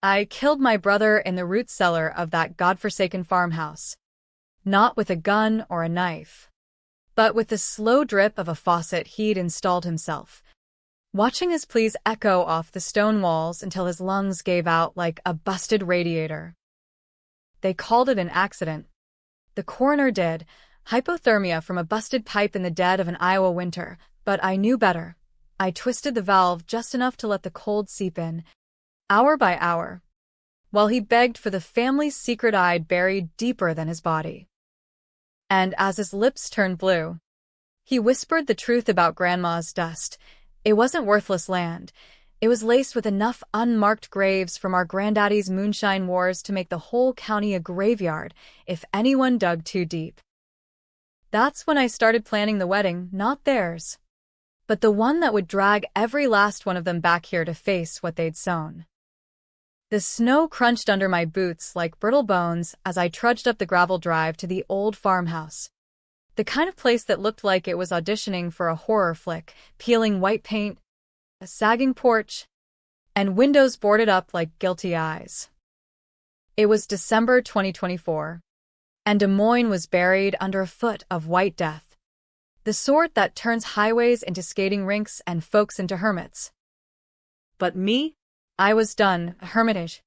I killed my brother in the root cellar of that godforsaken farmhouse. Not with a gun or a knife, but with the slow drip of a faucet he'd installed himself, watching his pleas echo off the stone walls until his lungs gave out like a busted radiator. They called it an accident. The coroner did, hypothermia from a busted pipe in the dead of an Iowa winter, but I knew better. I twisted the valve just enough to let the cold seep in, hour by hour, while he begged for the family's secret I'd buried deeper than his body. And as his lips turned blue, he whispered the truth about Grandma's dust. It wasn't worthless land. It was laced with enough unmarked graves from our granddaddy's moonshine wars to make the whole county a graveyard if anyone dug too deep. That's when I started planning the wedding, not theirs, but the one that would drag every last one of them back here to face what they'd sown. The snow crunched under my boots like brittle bones as I trudged up the gravel drive to the old farmhouse. The kind of place that looked like it was auditioning for a horror flick, peeling white paint, a sagging porch, and windows boarded up like guilty eyes. It was December 2024, and Des Moines was buried under a foot of white death, the sort that turns highways into skating rinks and folks into hermits. But me? I was done, a hermitage.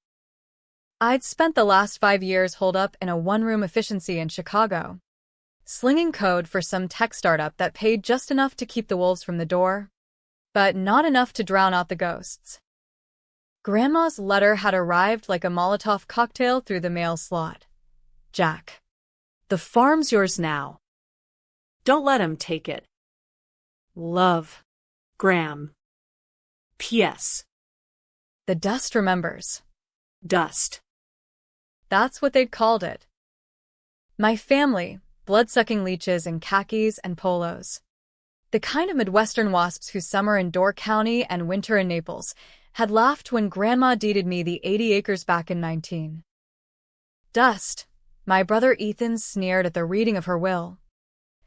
I'd spent the last 5 years holed up in a one-room efficiency in Chicago, slinging code for some tech startup that paid just enough to keep the wolves from the door, but not enough to drown out the ghosts. Grandma's letter had arrived like a Molotov cocktail through the mail slot. Jack, the farm's yours now. Don't let him take it. Love, Graham. P.S. The dust remembers. Dust. That's what they'd called it. My family, blood-sucking leeches in khakis and polos. The kind of Midwestern wasps who summer in Door County and winter in Naples, had laughed when Grandma deeded me the 80 acres back in 19. Dust, my brother Ethan sneered at the reading of her will,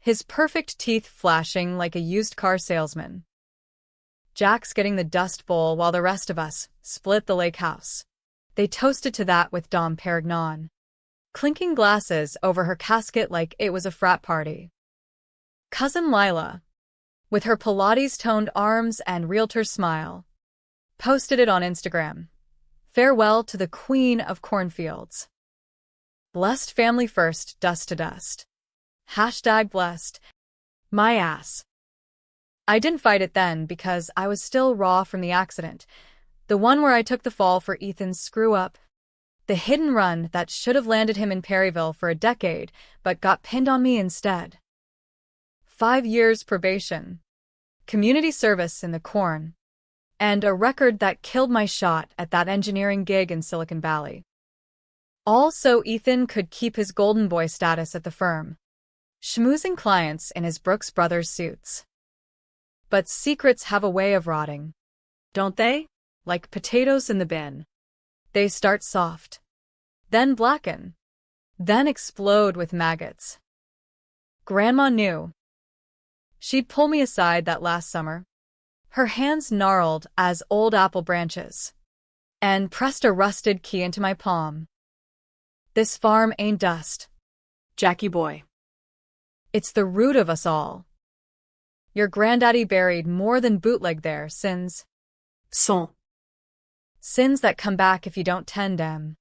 his perfect teeth flashing like a used car salesman. Jack's getting the Dust Bowl while the rest of us split the lake house. They toasted to that with Dom Perignon, clinking glasses over her casket like it was a frat party. Cousin Lila, with her Pilates-toned arms and realtor smile, posted it on Instagram. Farewell to the Queen of Cornfields. Blessed family first, dust to dust. Hashtag blessed. My ass. I didn't fight it then because I was still raw from the accident, the one where I took the fall for Ethan's screw-up, the hidden run that should have landed him in Perryville for a decade but got pinned on me instead. 5 years probation, community service in the corn, and a record that killed my shot at that engineering gig in Silicon Valley. All so Ethan could keep his golden boy status at the firm, schmoozing clients in his Brooks Brothers suits. But secrets have a way of rotting, don't they? Like potatoes in the bin. They start soft, then blacken, then explode with maggots. Grandma knew. She'd pull me aside that last summer, her hands gnarled as old apple branches, and pressed a rusted key into my palm. This farm ain't dust, Jackie boy. It's the root of us all. Your granddaddy buried more than bootleg there, sins. Sins that come back if you don't tend them.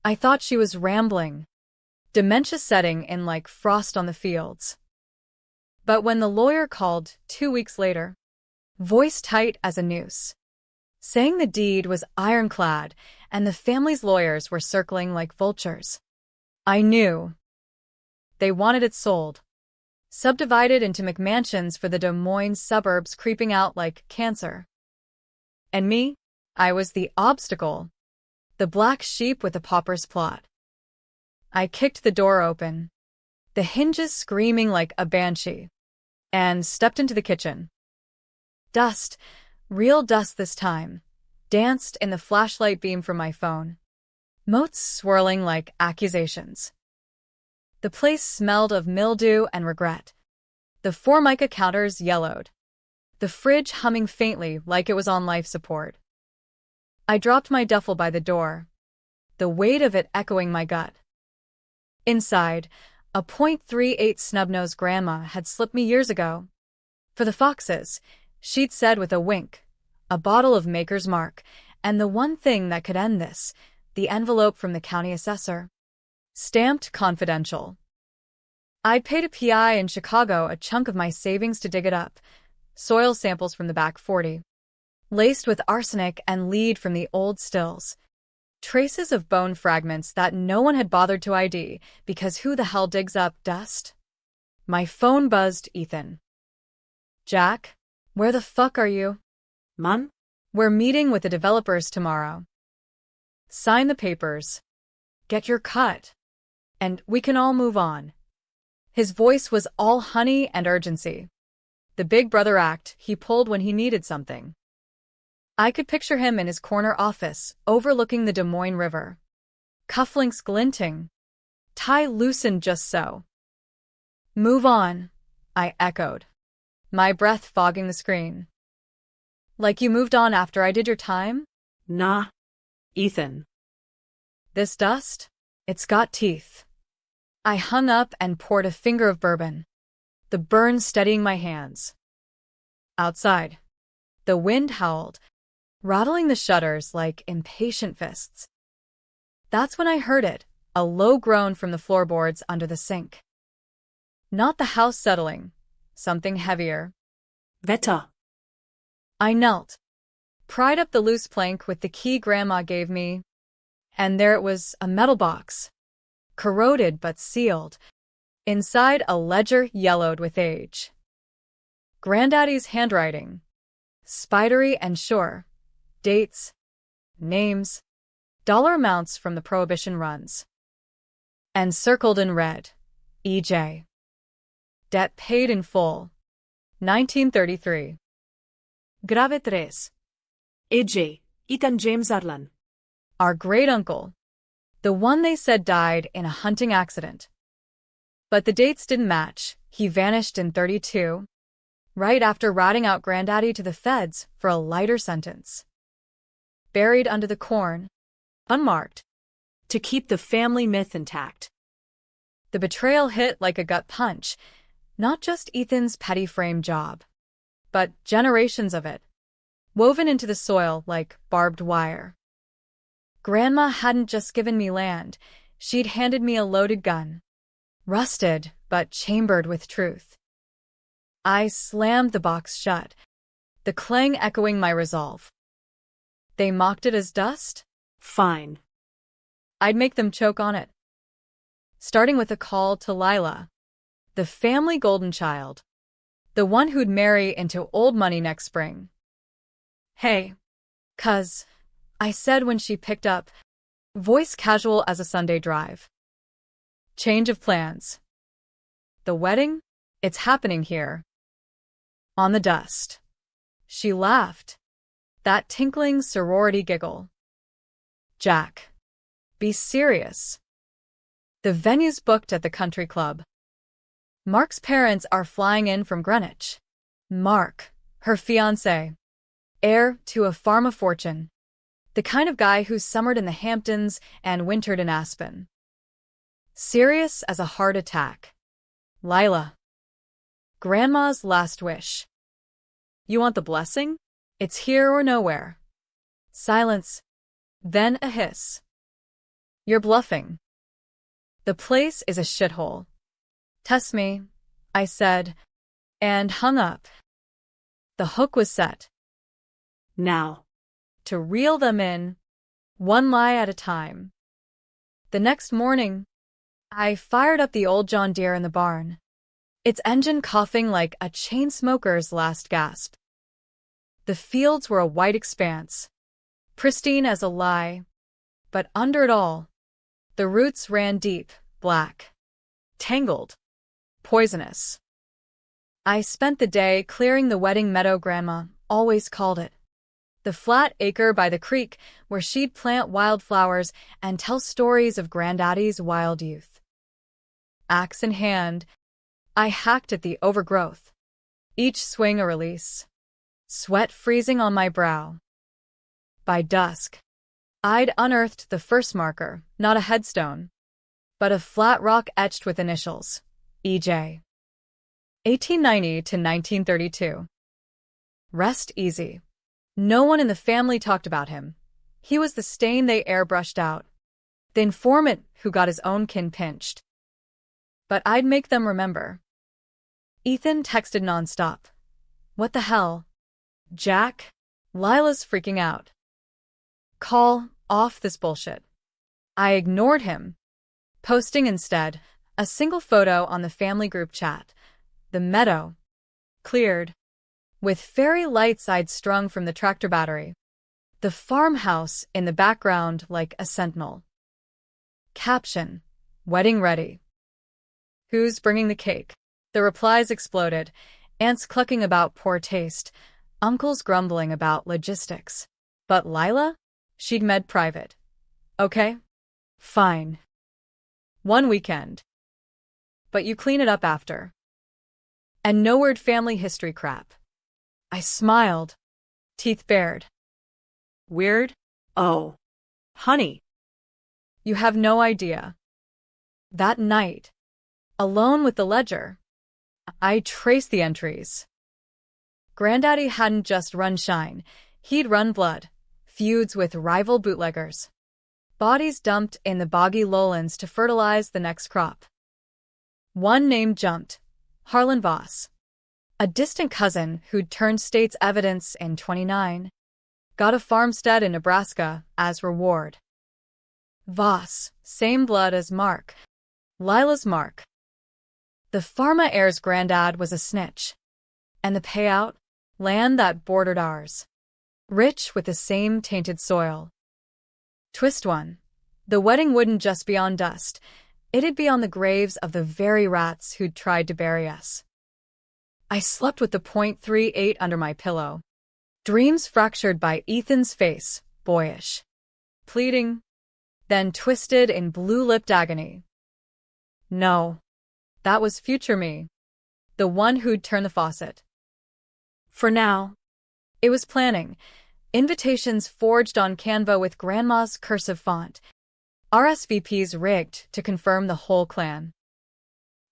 I thought she was rambling, dementia setting in like frost on the fields. But when the lawyer called 2 weeks later, voice tight as a noose, saying the deed was ironclad and the family's lawyers were circling like vultures, I knew. They wanted it sold, subdivided into McMansions for the Des Moines suburbs creeping out like cancer. And me? I was the obstacle, the black sheep with the pauper's plot. I kicked the door open, the hinges screaming like a banshee, and stepped into the kitchen. Dust, real dust this time, danced in the flashlight beam from my phone, motes swirling like accusations. The place smelled of mildew and regret. The Formica counters yellowed, the fridge humming faintly like it was on life support. I dropped my duffel by the door, the weight of it echoing my gut. Inside, a .38 snub-nosed grandma had slipped me years ago. For the foxes, she'd said with a wink, a bottle of Maker's Mark, and the one thing that could end this, the envelope from the county assessor. Stamped confidential. I'd paid a PI in Chicago a chunk of my savings to dig it up, soil samples from the back 40, laced with arsenic and lead from the old stills. Traces of bone fragments that no one had bothered to ID, because who the hell digs up dust? My phone buzzed. Ethan. Jack, where the fuck are you? Mom? We're meeting with the developers tomorrow. Sign the papers. Get your cut. And we can all move on. His voice was all honey and urgency. The big brother act he pulled when he needed something. I could picture him in his corner office, overlooking the Des Moines River. Cufflinks glinting. Tie loosened just so. Move on, I echoed, my breath fogging the screen. Like you moved on after I did your time? Nah, Ethan. This dust? It's got teeth. I hung up and poured a finger of bourbon, the burn steadying my hands. Outside, the wind howled, rattling the shutters like impatient fists. That's when I heard it, a low groan from the floorboards under the sink. Not the house settling, something heavier. Wetter. I knelt, pried up the loose plank with the key Grandma gave me, and there it was, a metal box, corroded but sealed, inside a ledger yellowed with age. Granddaddy's handwriting, spidery and sure. Dates, names, dollar amounts from the Prohibition runs. And circled in red, E.J. Debt paid in full, 1933. Grave 3. A.J. Ethan James Arlan. Our great-uncle, the one they said died in a hunting accident. But the dates didn't match. He vanished in 32, right after ratting out Granddaddy to the feds for a lighter sentence. Buried under the corn, unmarked, To keep the family myth intact. the betrayal hit like a gut punch, not just Ethan's petty frame job, but generations of it, woven into the soil like barbed wire. Grandma hadn't just given me land, she'd handed me a loaded gun, rusted but chambered with truth. I slammed the box shut, the clang echoing my resolve. They mocked it as dust? Fine. I'd make them choke on it. Starting with a call to Lila, the family golden child, the one who'd marry into old money next spring. Hey, cuz, I said when she picked up, voice casual as a Sunday drive. Change of plans. The wedding? It's happening here. On the dust. She laughed. That tinkling sorority giggle. Jack. Be serious. The venue's booked at the country club. Mark's parents are flying in from Greenwich. Mark, her fiancé, heir to a farm of fortune. The kind of guy who summered in the Hamptons and wintered in Aspen. Serious as a heart attack. Lila. Grandma's last wish. You want the blessing? It's here or nowhere. Silence. Then a hiss. You're bluffing. The place is a shithole. Test me, I said, and hung up. The hook was set. Now. To reel them in, one lie at a time. The next morning, I fired up the old John Deere in the barn, its engine coughing like a chain smoker's last gasp. The fields were a white expanse, pristine as a lie, but under it all, the roots ran deep, black, tangled, poisonous. I spent the day clearing the wedding meadow Grandma always called it, the flat acre by the creek where she'd plant wildflowers and tell stories of Granddaddy's wild youth. Axe in hand, I hacked at the overgrowth, each swing a release, sweat freezing on my brow. By dusk, I'd unearthed the first marker, not a headstone, but a flat rock etched with initials, E.J. 1890 to 1932. Rest easy. No one in the family talked about him. He was the stain they airbrushed out, the informant who got his own kin pinched. But I'd make them remember. Ethan texted nonstop. What the hell? Jack? Lila's freaking out. Call off this bullshit. I ignored him, posting instead a single photo on the family group chat. The meadow, cleared, with fairy lights I'd strung from the tractor battery. The farmhouse in the background like a sentinel. Caption: wedding ready. Who's bringing the cake? The replies exploded, aunts clucking about poor taste, uncles grumbling about logistics. But Lila? She'd med private. Okay. Fine. One weekend. But you clean it up after. And no word family history crap. I smiled, teeth bared. Weird? Oh. Honey. You have no idea. That night, alone with the ledger, I traced the entries. Granddaddy hadn't just run shine, he'd run blood, feuds with rival bootleggers. Bodies dumped in the boggy lowlands to fertilize the next crop. One name jumped, Harlan Voss. A distant cousin who'd turned state's evidence in '29, got a farmstead in Nebraska as reward. Voss, same blood as Mark. Lila's Mark. The pharma heir's granddad was a snitch. And the payout? Land that bordered ours. Rich with the same tainted soil. Twist one. The wedding wouldn't just be on dust. It'd be on the graves of the very rats who'd tried to bury us. I slept with the .38 under my pillow. Dreams fractured by Ethan's face, boyish. Pleading. Then twisted in blue-lipped agony. No. That was future me. The one who'd turn the faucet. For now, it was planning. Invitations forged on Canva with Grandma's cursive font. RSVPs rigged to confirm the whole clan.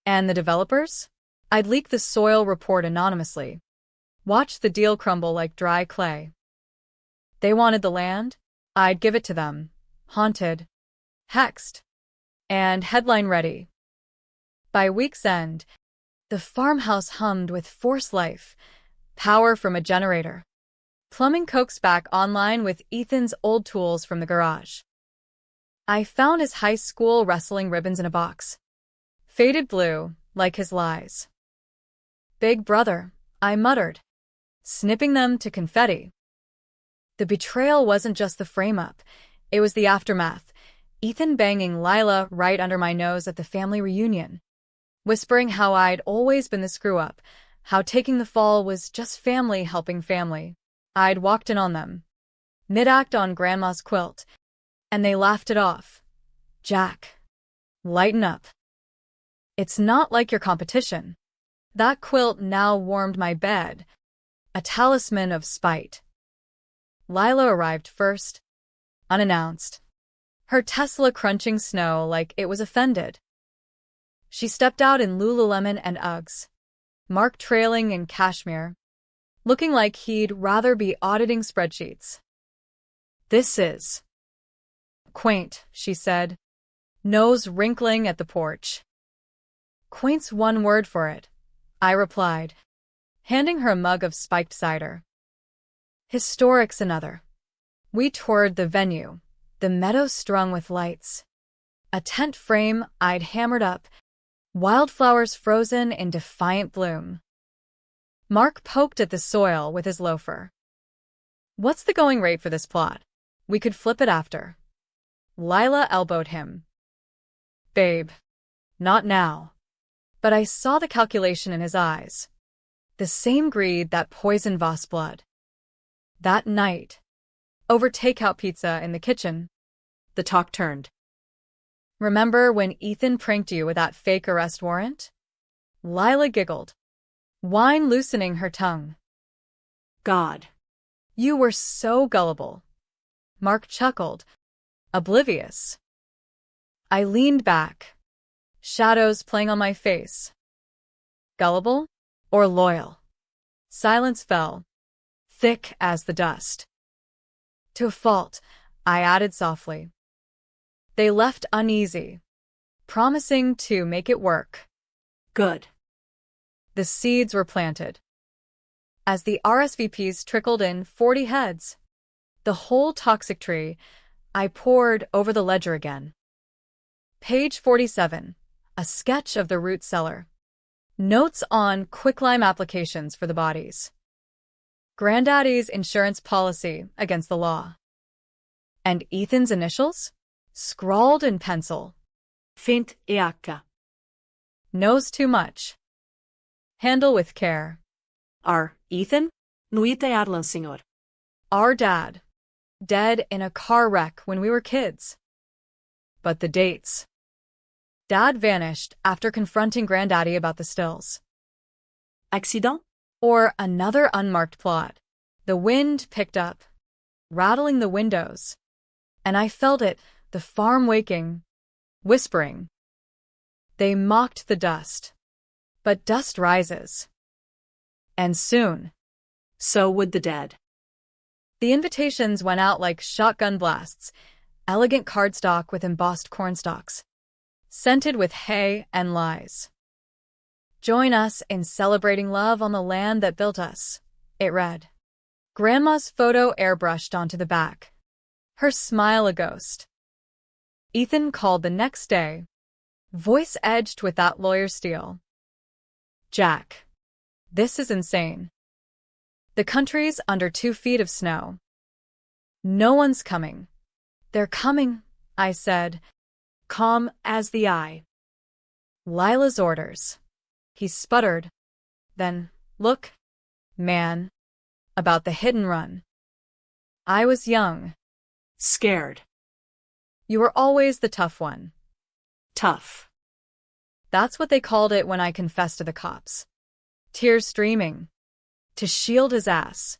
And the developers? I'd leak the soil report anonymously. Watch the deal crumble like dry clay. They wanted the land? I'd give it to them. Haunted. Hexed. And headline ready. By week's end, the farmhouse hummed with force life, power from a generator. Plumbing coaxed back online with Ethan's old tools from the garage. I found his high school wrestling ribbons in a box. Faded blue, like his lies. Big brother, I muttered, snipping them to confetti. The betrayal wasn't just the frame-up, it was the aftermath. Ethan banging Lila right under my nose at the family reunion, whispering how I'd always been the screw-up, how taking the fall was just family helping family. I'd walked in on them, mid-act on Grandma's quilt, and they laughed it off. Jack, lighten up. It's not like your competition. That quilt now warmed my bed, a talisman of spite. Lila arrived first, unannounced, her Tesla crunching snow like it was offended. She stepped out in Lululemon and Uggs, Mark trailing in cashmere, looking like he'd rather be auditing spreadsheets. This is quaint, she said, nose wrinkling at the porch. Quaint's one word for it, I replied, handing her a mug of spiked cider. Historic's another. We toured the venue, the meadow strung with lights. A tent frame I'd hammered up, wildflowers frozen in defiant bloom. Mark poked at the soil with his loafer. What's the going rate for this plot? We could flip it after. Lila elbowed him. Babe, not now. But I saw the calculation in his eyes. The same greed that poisoned Voss' blood. That night, over takeout pizza in the kitchen, the talk turned. Remember when Ethan pranked you with that fake arrest warrant? Lila giggled, wine loosening her tongue. God. You were so gullible. Mark chuckled, oblivious. I leaned back, shadows playing on my face. Gullible or loyal? Silence fell, thick as the dust. To a fault, I added softly. They left uneasy, promising to make it work. Good. The seeds were planted. As the RSVPs trickled in 40 heads, the whole toxic tree, I pored over the ledger again. Page 47, a sketch of the root cellar. Notes on quicklime applications for the bodies. Granddaddy's insurance policy against the law. And Ethan's initials? Scrawled in pencil. Fint EH. Knows too much. Handle with care. Our Ethan? Nuita Adlan, senhor. Our dad. Dead in a car wreck when we were kids. But the dates. Dad vanished after confronting Granddaddy about the stills. Accident? Or another unmarked plot. The wind picked up, rattling the windows. And I felt it, the farm waking, whispering. They mocked the dust. But dust rises. And soon. So would the dead. The invitations went out like shotgun blasts, elegant cardstock with embossed cornstalks, scented with hay and lies. Join us in celebrating love on the land that built us, it read. Grandma's photo airbrushed onto the back, her smile a ghost. Ethan called the next day, voice edged with that lawyer steel. Jack, this is insane. The country's under 2 feet of snow. No one's coming. They're coming, I said, calm as the eye. Lila's orders. He sputtered. Then, look, man, about the hit and run. I was young. Scared. You were always the tough one. Tough. That's what they called it when I confessed to the cops. Tears streaming. To shield his ass.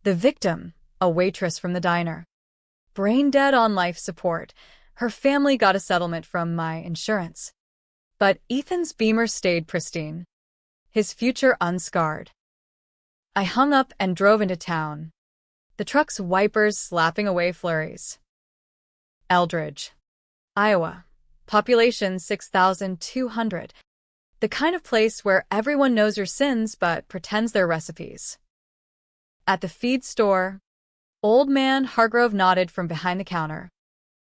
The victim, a waitress from the diner. Brain dead on life support. Her family got a settlement from my insurance. But Ethan's Beamer stayed pristine. His future unscarred. I hung up and drove into town. The truck's wipers slapping away flurries. Eldridge, Iowa. Population 6,200. The kind of place where everyone knows your sins but pretends they're recipes. At the feed store, old man Hargrove nodded from behind the counter,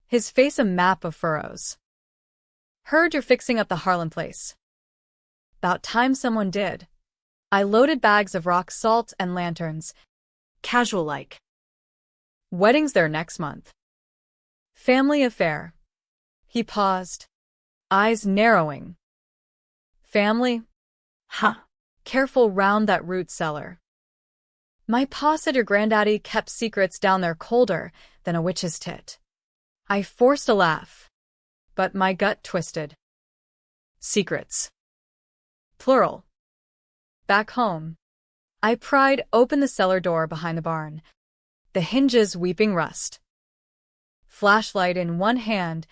his face a map of furrows. Heard you're fixing up the Harlan place. About time someone did. I loaded bags of rock salt and lanterns. Casual-like. Wedding's there next month. Family affair. He paused, eyes narrowing. Family? Huh. Careful round that root cellar. My pa said your granddaddy kept secrets down there colder than a witch's tit. I forced a laugh, but my gut twisted. Secrets. Plural. Back home. I pried open the cellar door behind the barn, the hinges weeping rust. Flashlight in one hand,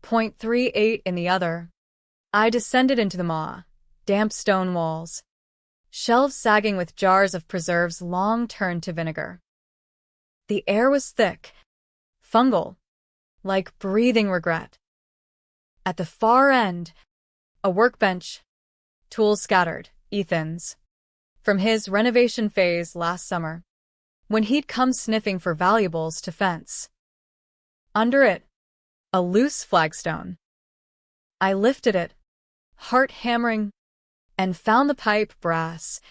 .38 in the other. I descended into the maw, damp stone walls, shelves sagging with jars of preserves long turned to vinegar. The air was thick, fungal, like breathing regret. At the far end, a workbench, tools scattered, Ethan's, from his renovation phase last summer, when he'd come sniffing for valuables to fence. Under it, a loose flagstone. I lifted it, heart hammering, and found the pipe brass,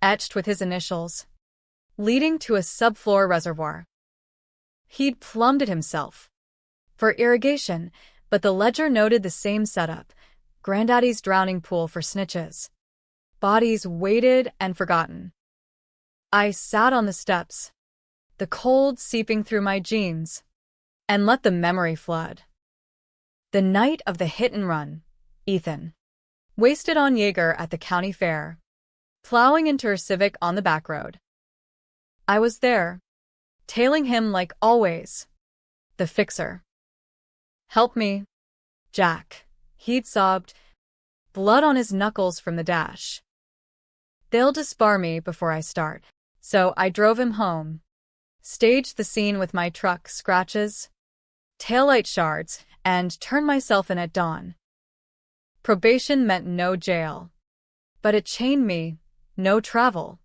etched with his initials, leading to a subfloor reservoir. He'd plumbed it himself, for irrigation, but the ledger noted the same setup, Granddaddy's drowning pool for snitches. Bodies weighted and forgotten. I sat on the steps, the cold seeping through my jeans, and let the memory flood. The night of the hit and run, Ethan. Wasted on Jaeger at the county fair, plowing into her Civic on the back road. I was there, tailing him like always, the fixer. Help me, Jack. He'd sobbed, blood on his knuckles from the dash. They'll disbar me before I start. So I drove him home, staged the scene with my truck scratches, taillight shards, and turned myself in at dawn. Probation meant no jail, but it chained me, no travel,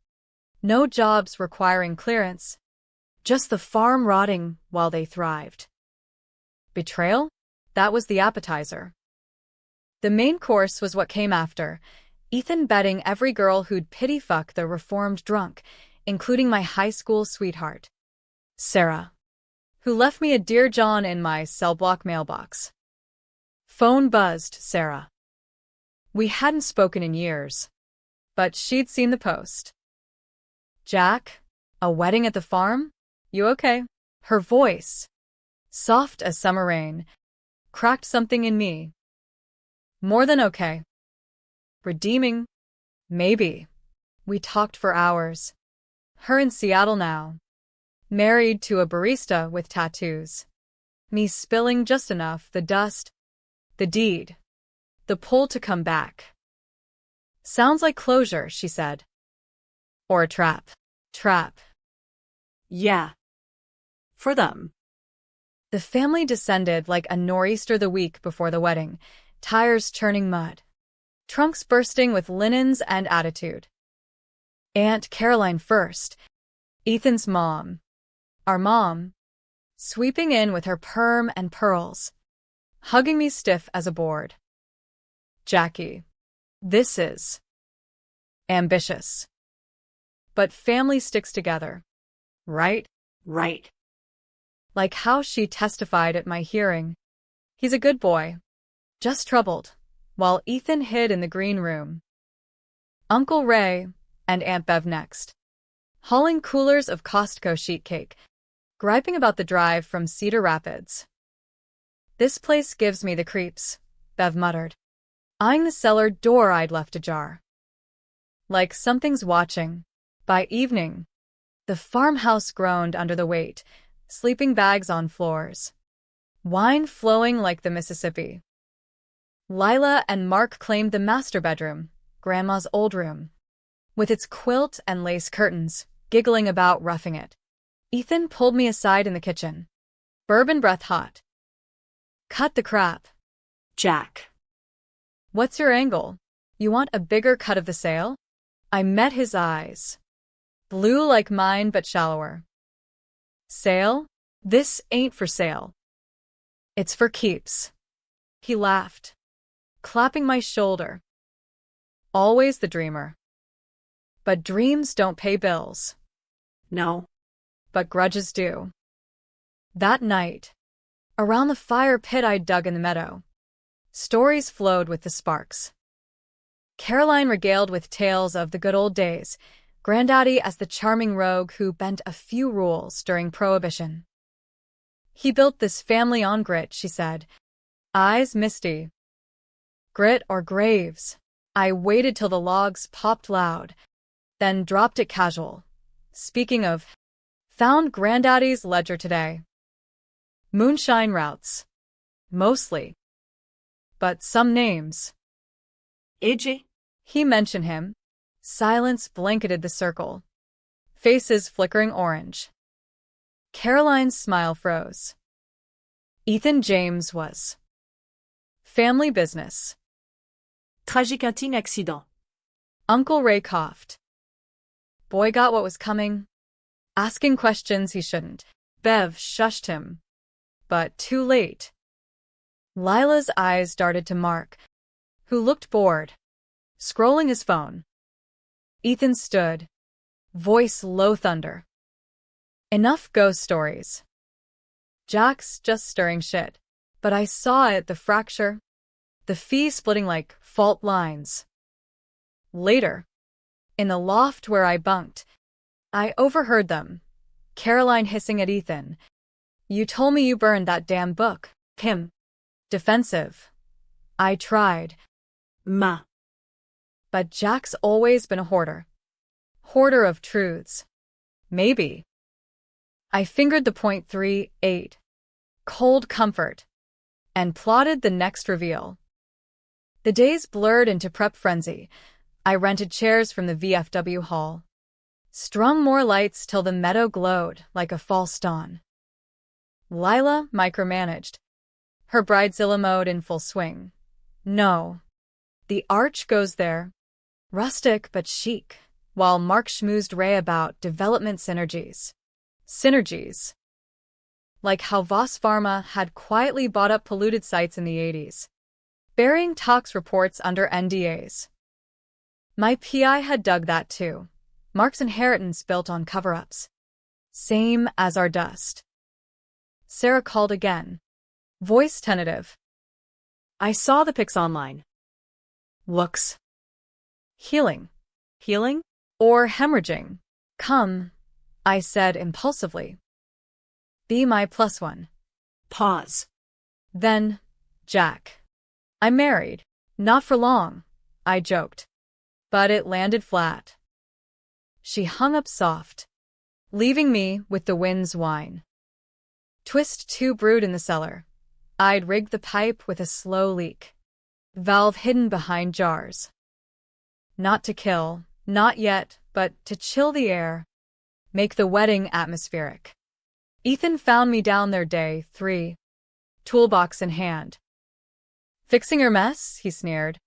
no jobs requiring clearance, just the farm rotting while they thrived. Betrayal? That was the appetizer. The main course was what came after, Ethan betting every girl who'd pity fuck the reformed drunk, including my high school sweetheart, Sarah, who left me a Dear John in my cell block mailbox. Phone buzzed Sarah. We hadn't spoken in years, but she'd seen the post. Jack, a wedding at the farm? You okay? Her voice, soft as summer rain, cracked something in me. More than okay. Redeeming? Maybe. We talked for hours. Her in Seattle now, married to a barista with tattoos. Me spilling just enough, the dust, the deed, the pull to come back. Sounds like closure, she said. Or a trap. Trap. Yeah. For them. The family descended like a nor'easter the week before the wedding, tires churning mud, trunks bursting with linens and attitude. Aunt Caroline first, Ethan's mom, our mom, sweeping in with her perm and pearls, hugging me stiff as a board. Jackie, this is ambitious. But family sticks together, right? Right. Like how she testified at my hearing. He's a good boy, just troubled, while Ethan hid in the green room. Uncle Ray and Aunt Bev next, hauling coolers of Costco sheet cake, griping about the drive from Cedar Rapids. This place gives me the creeps, Bev muttered, eyeing the cellar door I'd left ajar. Like something's watching. By evening, the farmhouse groaned under the weight, sleeping bags on floors, wine flowing like the Mississippi. Lila and Mark claimed the master bedroom, Grandma's old room, with its quilt and lace curtains, giggling about roughing it. Ethan pulled me aside in the kitchen, bourbon breath hot. Cut the crap. Jack. What's your angle? You want a bigger cut of the sale? I met his eyes. Blue like mine but shallower. Sale? This ain't for sale. It's for keeps. He laughed, clapping my shoulder. Always the dreamer. But dreams don't pay bills. No. But grudges do. That night, around the fire pit I'd dug in the meadow, stories flowed with the sparks. Caroline regaled with tales of the good old days, Granddaddy as the charming rogue who bent a few rules during Prohibition. He built this family on grit, she said, eyes misty. Grit or graves. I waited till the logs popped loud, then dropped it casual. Speaking of, found Granddaddy's ledger today. Moonshine routes. Mostly. But some names. AJ? He mentioned him. Silence blanketed the circle. Faces flickering orange. Caroline's smile froze. Ethan James was. Family business. Tragique accident. Uncle Ray coughed. Boy got what was coming. Asking questions he shouldn't. Bev shushed him. But too late. Lila's eyes darted to Mark, who looked bored, scrolling his phone. Ethan stood, voice low thunder. Enough ghost stories. Jack's just stirring shit. But I saw it, the fracture, the fee splitting like fault lines. Later, in the loft where I bunked, I overheard them, Caroline hissing at Ethan. You told me you burned that damn book. Him. Defensive. I tried. Ma. But Jack's always been a hoarder. Hoarder of truths. Maybe. I fingered the .38. cold comfort, and plotted the next reveal. The days blurred into prep frenzy. I rented chairs from the VFW hall, strung more lights till the meadow glowed like a false dawn. Lila micromanaged, her bridezilla mode in full swing. No, the arch goes there, rustic but chic, while Mark schmoozed Ray about development synergies. Synergies. Like how Voss Pharma had quietly bought up polluted sites in the 80s, burying tox reports under NDAs. My PI had dug that too. Mark's inheritance built on cover-ups. Same as our dust. Sarah called again, voice tentative. I saw the pics online. Looks healing. Healing? Or hemorrhaging. Come, I said impulsively. Be my plus one. Pause. Then, Jack. I'm married. Not for long, I joked. But it landed flat. She hung up soft, leaving me with the wind's whine. Twist 2 brewed in the cellar. I'd rigged the pipe with a slow leak, valve hidden behind jars. Not to kill, not yet, but to chill the air, make the wedding atmospheric. Ethan found me down there day 3, toolbox in hand. Fixing your mess? He sneered.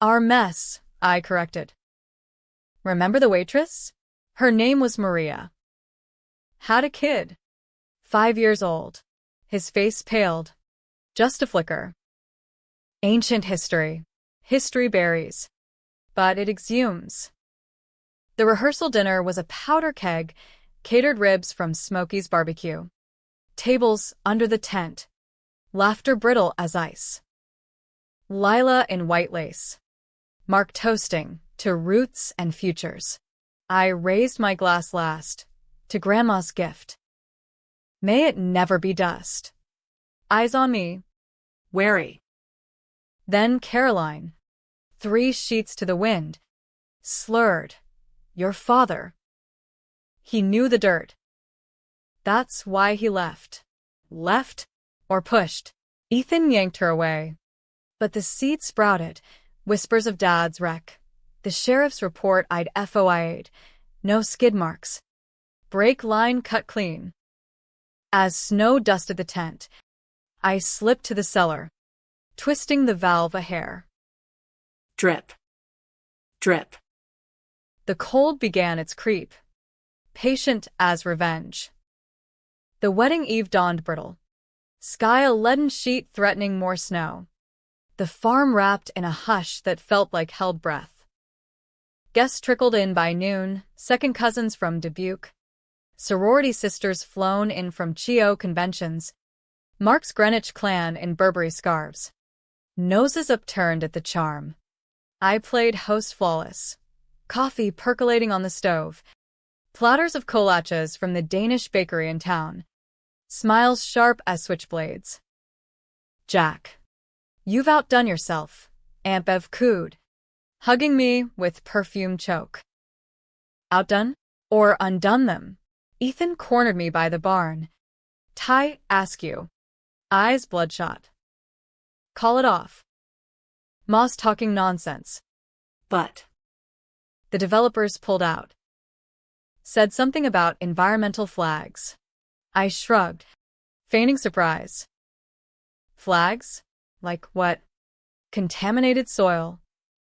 Our mess, I corrected. Remember the waitress? Her name was Maria. Had a kid. 5 years old. His face paled. Just a flicker. Ancient history. History buries. But it exhumes. The rehearsal dinner was a powder keg, catered ribs from Smokey's barbecue. Tables under the tent. Laughter brittle as ice. Lila in white lace. Mark toasting to roots and futures. I raised my glass last, to Grandma's gift. May it never be dust. Eyes on me. Wary. Then Caroline. 3 sheets to the wind. Slurred. Your father. He knew the dirt. That's why he left. Left or pushed. Ethan yanked her away. But the seed sprouted, whispers of Dad's wreck. The sheriff's report I'd FOI'd. No skid marks. Brake line cut clean. As snow dusted the tent, I slipped to the cellar, twisting the valve a hair. Drip. Drip. The cold began its creep, patient as revenge. The wedding eve dawned brittle. Sky a leaden sheet threatening more snow. The farm wrapped in a hush that felt like held breath. Guests trickled in by noon, second cousins from Dubuque. Sorority sisters flown in from Chio conventions. Mark's Greenwich clan in Burberry scarves. Noses upturned at the charm. I played host flawless. Coffee percolating on the stove. Platters of kolaches from the Danish bakery in town. Smiles sharp as switchblades. Jack. You've outdone yourself, Aunt Bev cooed, hugging me with perfume choke. Outdone? Or undone them? Ethan cornered me by the barn. Ty, askew. Eyes bloodshot. Call it off. Moss talking nonsense. But. The developers pulled out. Said something about environmental flags. I shrugged, feigning surprise. Flags? Like what? Contaminated soil.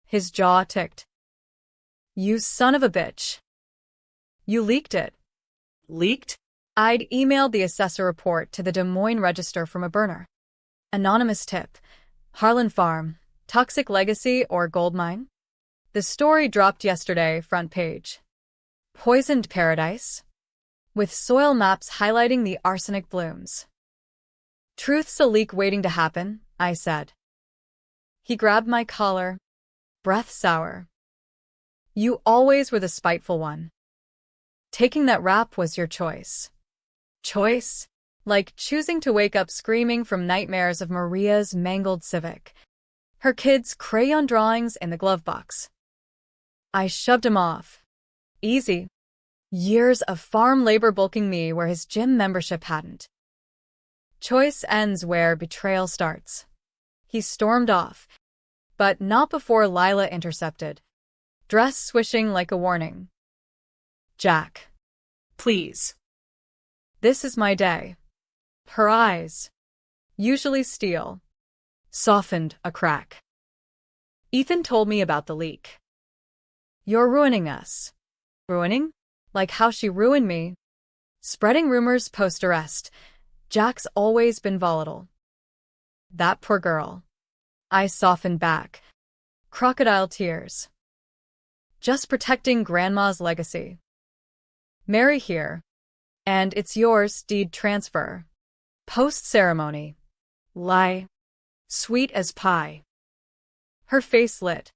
His jaw ticked. You son of a bitch. You leaked it. Leaked? I'd emailed the assessor report to the Des Moines Register from a burner. Anonymous tip. Harlan Farm. Toxic legacy or gold mine? The story dropped yesterday, front page. Poisoned paradise? With soil maps highlighting the arsenic blooms. Truth's a leak waiting to happen, I said. He grabbed my collar, breath sour. You always were the spiteful one. Taking that rap was your choice. Choice? Like choosing to wake up screaming from nightmares of Maria's mangled Civic. Her kids' crayon drawings in the glove box. I shoved him off. Easy. Years of farm labor bulking me where his gym membership hadn't. Choice ends where betrayal starts. He stormed off, but not before Lila intercepted, dress swishing like a warning. Jack. Please. This is my day. Her eyes, usually steel, softened a crack. Ethan told me about the leak. You're ruining us. Ruining? Like how she ruined me. Spreading rumors post-arrest. Jack's always been volatile. That poor girl. I softened back. Crocodile tears. Just protecting Grandma's legacy. Marry here. And it's yours, deed transfer. Post-ceremony. Lie. Sweet as pie. Her face lit.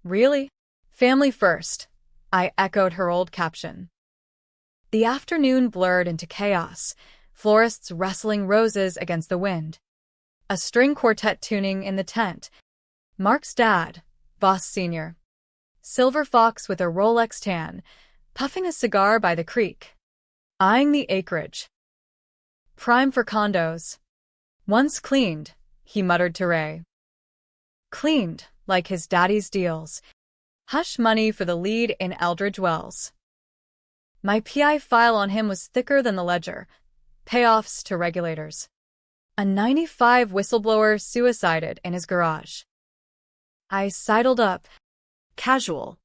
Really? Family first, I echoed her old caption. The afternoon blurred into chaos, florists wrestling roses against the wind. A string quartet tuning in the tent. Mark's dad, Boss Sr. Silver fox with a Rolex tan, puffing a cigar by the creek. Eyeing the acreage. Prime for condos. Once cleaned, he muttered to Ray. Cleaned, like his daddy's deals. Hush money for the lead in Eldridge Wells. My PI file on him was thicker than the ledger. Payoffs to regulators. A 95 whistleblower suicided in his garage. I sidled up. Casual.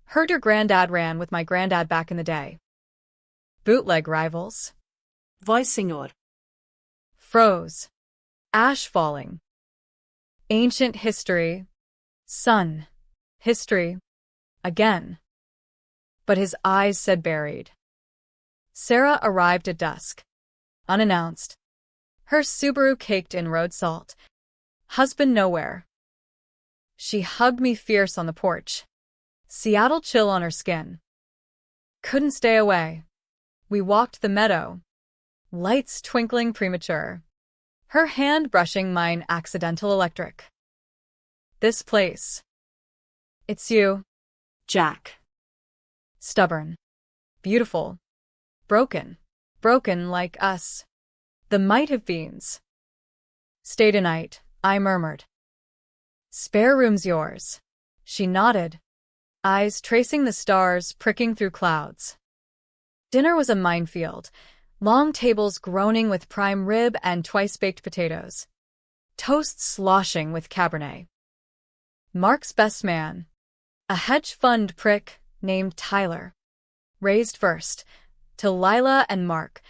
Heard your granddad ran with my granddad back in the day. Bootleg rivals. Voice, senor. Froze. Ash falling. Ancient history. Sun. History. Again. But his eyes said buried. Sarah arrived at dusk. Unannounced. Her Subaru caked in road salt. Husband nowhere. She hugged me fierce on the porch. Seattle chill on her skin. Couldn't stay away. We walked the meadow. Lights twinkling premature. Her hand brushing mine accidental electric. This place. It's you. Jack. Stubborn. Beautiful. Broken. Broken like us. The might-have-beens. Stay tonight, I murmured. Spare room's yours. She nodded. Eyes tracing the stars pricking through clouds. Dinner was a minefield. Long tables groaning with prime rib and twice-baked potatoes. Toast sloshing with Cabernet. Mark's best man. A hedge fund prick named Tyler. Raised first. To Lila and Mark.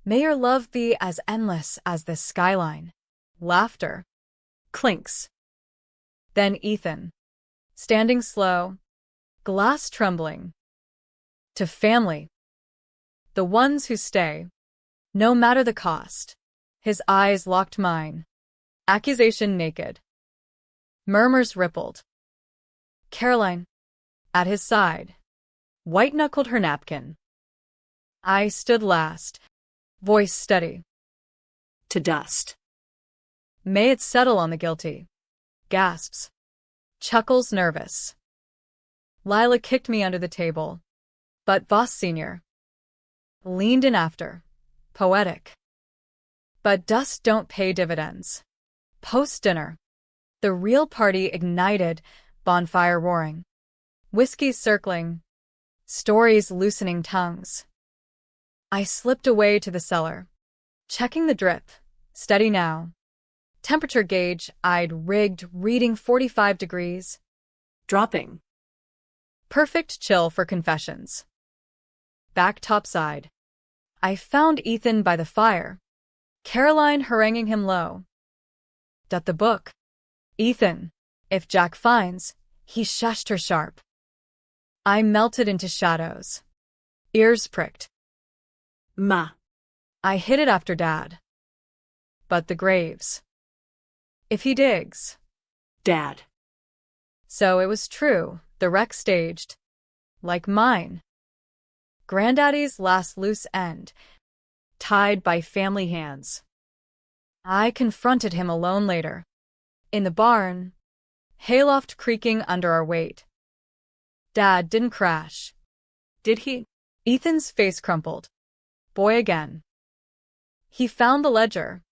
May your love be as endless as this skyline. Laughter. Clinks. Then Ethan. Standing slow. Glass trembling. To family. The ones who stay. No matter the cost. His eyes locked mine. Accusation naked. Murmurs rippled. Caroline. At his side. White-knuckled her napkin. I stood last. Voice steady. To dust. May it settle on the guilty. Gasps. Chuckles nervous. Lila kicked me under the table. But Boss Sr. leaned in after. Poetic. But dust don't pay dividends. Post-dinner. The real party ignited, bonfire roaring. Whiskey circling. Stories loosening tongues. I slipped away to the cellar. Checking the drip. Steady now. Temperature gauge I'd rigged reading 45 degrees. Dropping. Perfect chill for confessions. Back topside. I found Ethan by the fire. Caroline haranguing him low. "Dut the book. Ethan, if Jack finds," he shushed her sharp. I melted into shadows. Ears pricked. Ma. I hid it after Dad. But the graves. If he digs. Dad. So it was true, the wreck staged. Like mine. Granddaddy's last loose end. Tied by family hands. I confronted him alone later. In the barn. Hayloft creaking under our weight. Dad didn't crash. Did he? Ethan's face crumpled. Boy again. He found the ledger.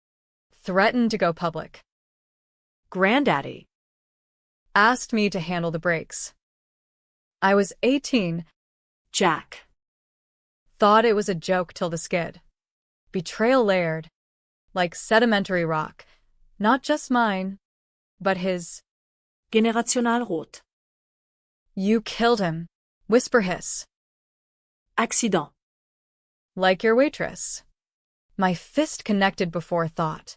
Threatened to go public. Granddaddy. Asked me to handle the breaks. I was 18. Jack. Thought it was a joke till the skid. Betrayal layered. Like sedimentary rock. Not just mine, but his. Generational rot. You killed him. Whisper hiss. Accident. Like your waitress. My fist connected before thought.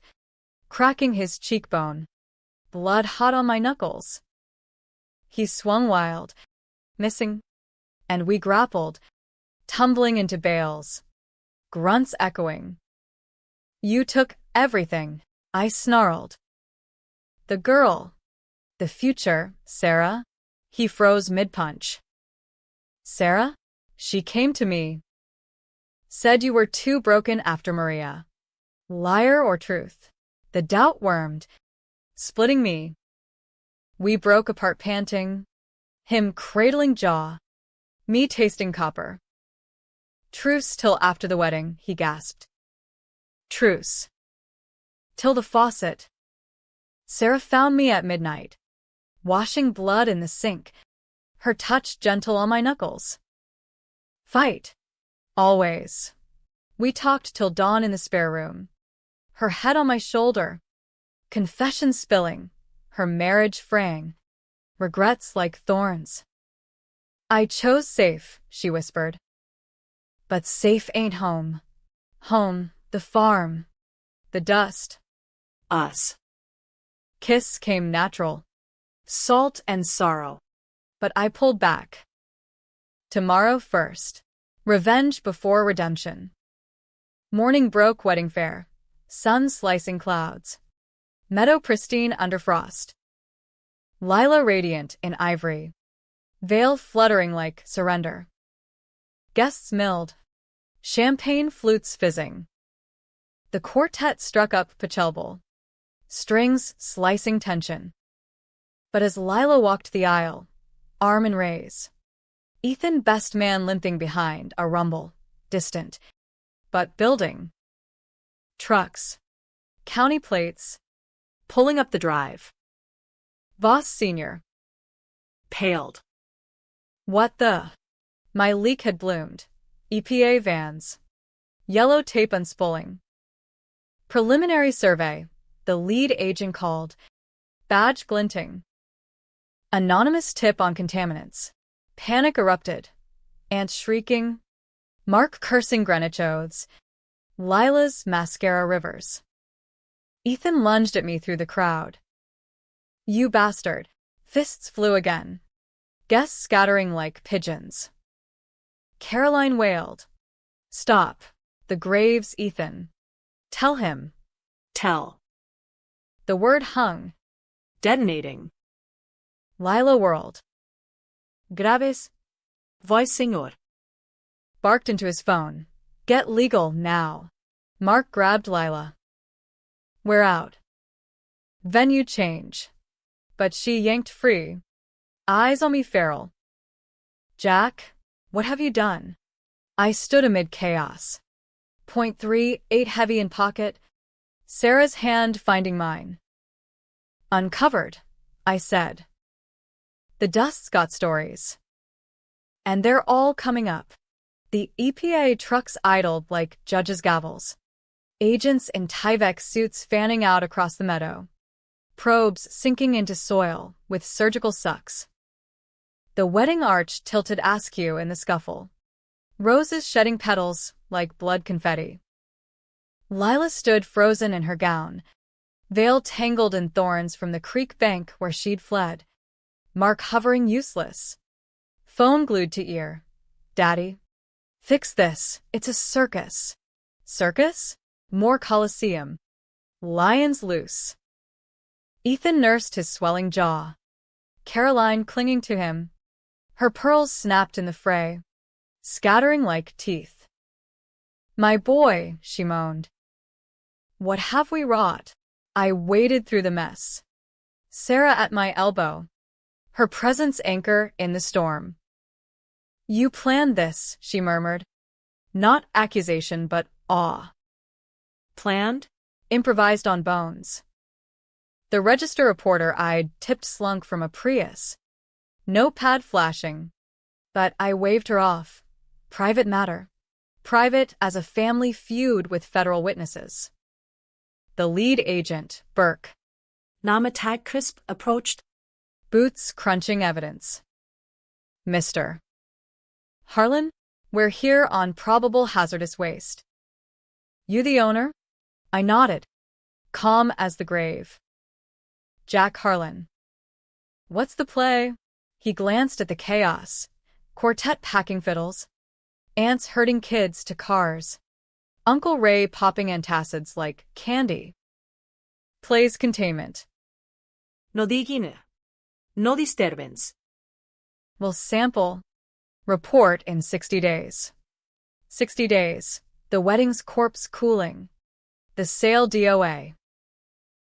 Cracking his cheekbone. Blood hot on my knuckles. He swung wild. Missing. And we grappled. Tumbling into bales. Grunts echoing. You took everything, I snarled. The girl. The future, Sarah? He froze mid-punch. Sarah? She came to me. Said you were too broken after Maria. Liar or truth? The doubt wormed, splitting me. We broke apart panting. Him cradling jaw. Me tasting copper. Truce till after the wedding, he gasped. Truce. Till the faucet. Sarah found me at midnight, washing blood in the sink, her touch gentle on my knuckles. Fight. Always. We talked till dawn in the spare room. Her head on my shoulder. Confession spilling. Her marriage fraying. Regrets like thorns. I chose safe, she whispered. But safe ain't home. Home, the farm. The dust. Us. Kiss came natural. Salt and sorrow. But I pulled back. Tomorrow first. Revenge before redemption. Morning broke wedding fair. Sun slicing clouds. Meadow pristine under frost. Lila radiant in ivory. Veil fluttering like surrender. Guests milled. Champagne flutes fizzing. The quartet struck up Pachelbel. Strings slicing tension. But as Lila walked the aisle, arm in raise, Ethan best man limping behind, a rumble, distant, but building. Trucks. County plates. Pulling up the drive. Voss Sr. Paled. What the? My leak had bloomed. EPA vans. Yellow tape unspooling. Preliminary survey. The lead agent called. Badge glinting. Anonymous tip on contaminants. Panic erupted. Ants shrieking. Mark cursing Greenwich oaths. Lila's mascara rivers. Ethan lunged at me through the crowd. You bastard. Fists flew again. Guests scattering like pigeons. Caroline wailed. Stop. The graves, Ethan. Tell him. Tell. The word hung. Detonating. Lila whirled. Graves. Voice senor. Barked into his phone. Get legal now. Mark grabbed Lila. We're out. Venue change. But she yanked free. Eyes on me feral. Jack, what have you done? I stood amid chaos. .38 heavy in pocket. Sarah's hand finding mine. Uncovered, I said. The dust's got stories. And they're all coming up. The EPA trucks idled like judges' gavels. Agents in Tyvek suits fanning out across the meadow. Probes sinking into soil with surgical sucks. The wedding arch tilted askew in the scuffle. Roses shedding petals like blood confetti. Lila stood frozen in her gown, veil tangled in thorns from the creek bank where she'd fled. Mark hovering useless. Phone glued to ear. Daddy? Fix this. It's a circus. Circus? More Colosseum. Lions loose. Ethan nursed his swelling jaw. Caroline clinging to him. Her pearls snapped in the fray, scattering like teeth. My boy, she moaned. What have we wrought? I waded through the mess. Sarah at my elbow. Her presence anchor in the storm. You planned this, she murmured. Not accusation but awe. Planned? Improvised on bones. The register reporter eyed tipped slunk from a Prius. Notepad flashing. But I waved her off. Private matter. Private as a family feud with federal witnesses. The lead agent, Burke. Namatag Crisp approached. Boots crunching evidence. Mr. Harlan, we're here on probable hazardous waste. You the owner? I nodded, calm as the grave. Jack Harlan. What's the play? He glanced at the chaos. Quartet packing fiddles. Aunts herding kids to cars. Uncle Ray popping antacids like candy. Play's containment. No digine. No disturbance. Will sample. Report in 60 days. 60 days. The wedding's corpse cooling. The sale DOA.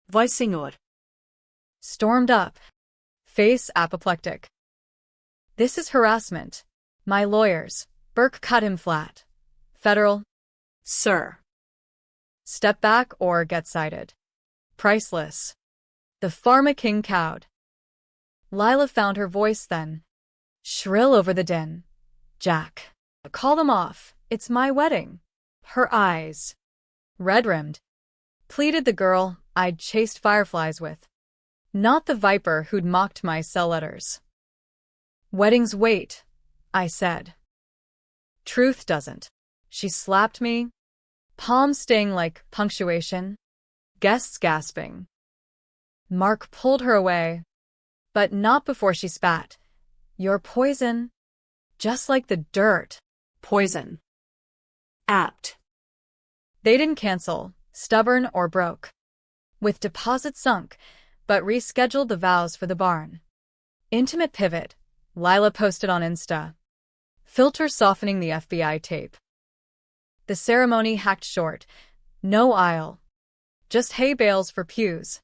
Voice senor. Stormed up. Face apoplectic. This is harassment. My lawyers. Burke cut him flat. Federal. Sir. Step back or get cited. Priceless. The pharma king cowed. Lila found her voice then. Shrill over the din. Jack. Call them off. It's my wedding. Her eyes. Red-rimmed. Pleaded the girl I'd chased fireflies with. Not the viper who'd mocked my cell letters. Weddings wait, I said. Truth doesn't. She slapped me. Palms sting like punctuation. Guests gasping. Mark pulled her away. But not before she spat. You're poison. Just like the dirt. Poison. Apt. They didn't cancel, stubborn or broke. With deposit sunk, but rescheduled the vows for the barn. Intimate pivot, Lila posted on Insta. Filter softening the FBI tape. The ceremony hacked short. No aisle. Just hay bales for pews.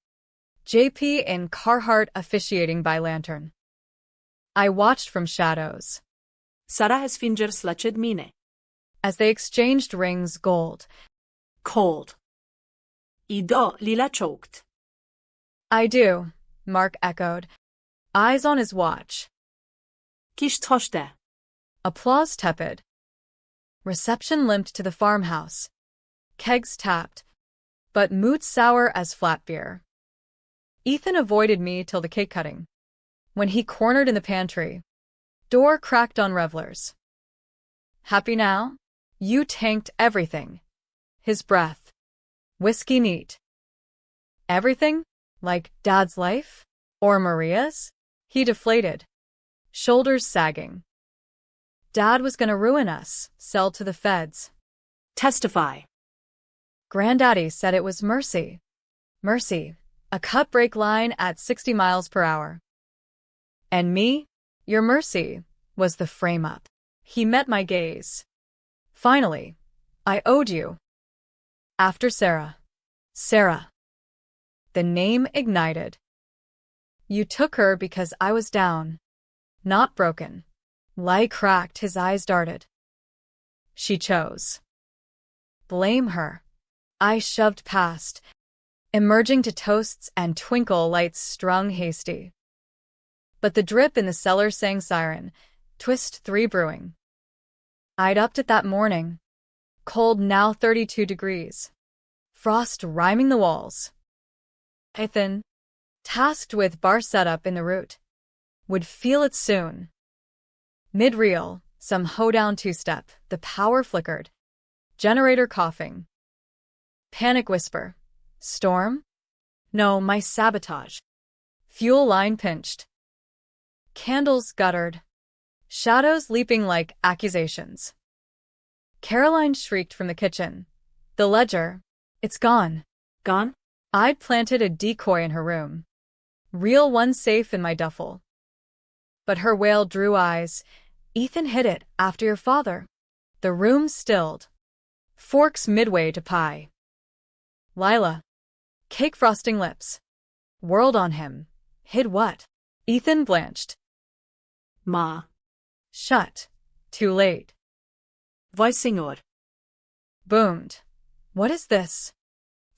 JP in Carhartt officiating by lantern. I watched from shadows. Sara has fingers slached mine. As they exchanged rings gold. Cold. Ido Lila choked. I do, Mark echoed. Eyes on his watch. Kish troshte. Applause tepid. Reception limped to the farmhouse. Kegs tapped. But mood sour as flat beer. Ethan avoided me till the cake cutting. When he cornered in the pantry. Door cracked on revelers. Happy now? You tanked everything. His breath. Whiskey neat. Everything? Like Dad's life? Or Maria's? He deflated. Shoulders sagging. Dad was gonna ruin us, sell to the feds. Testify. Granddaddy said it was mercy. Mercy, a cut break line at 60 miles per hour. And me? Your mercy, was the frame-up. He met my gaze. Finally, I owed you. After Sarah. Sarah. The name ignited. You took her because I was down. Not broken. Lai cracked, his eyes darted. She chose. Blame her. I shoved past, emerging to toasts and twinkle lights strung hasty. But the drip in the cellar sang siren, twist 3 brewing. I'd upped it that morning. Cold now 32 degrees. Frost rhyming the walls. Ethan, tasked with bar setup in the route, would feel it soon. Mid-reel, some hoedown 2-step, the power flickered. Generator coughing. Panic whisper. Storm? No, my sabotage. Fuel line pinched. Candles guttered. Shadows leaping like accusations. Caroline shrieked from the kitchen. The ledger. It's gone. Gone? I'd planted a decoy in her room. Real one safe in my duffel. But her wail drew eyes. Ethan hid it after your father. The room stilled. Forks midway to pie. Lila. Cake frosting lips. Whirled on him. Hid what? Ethan blanched. Ma. Shut. Too late. Voice senor. Boomed. What is this?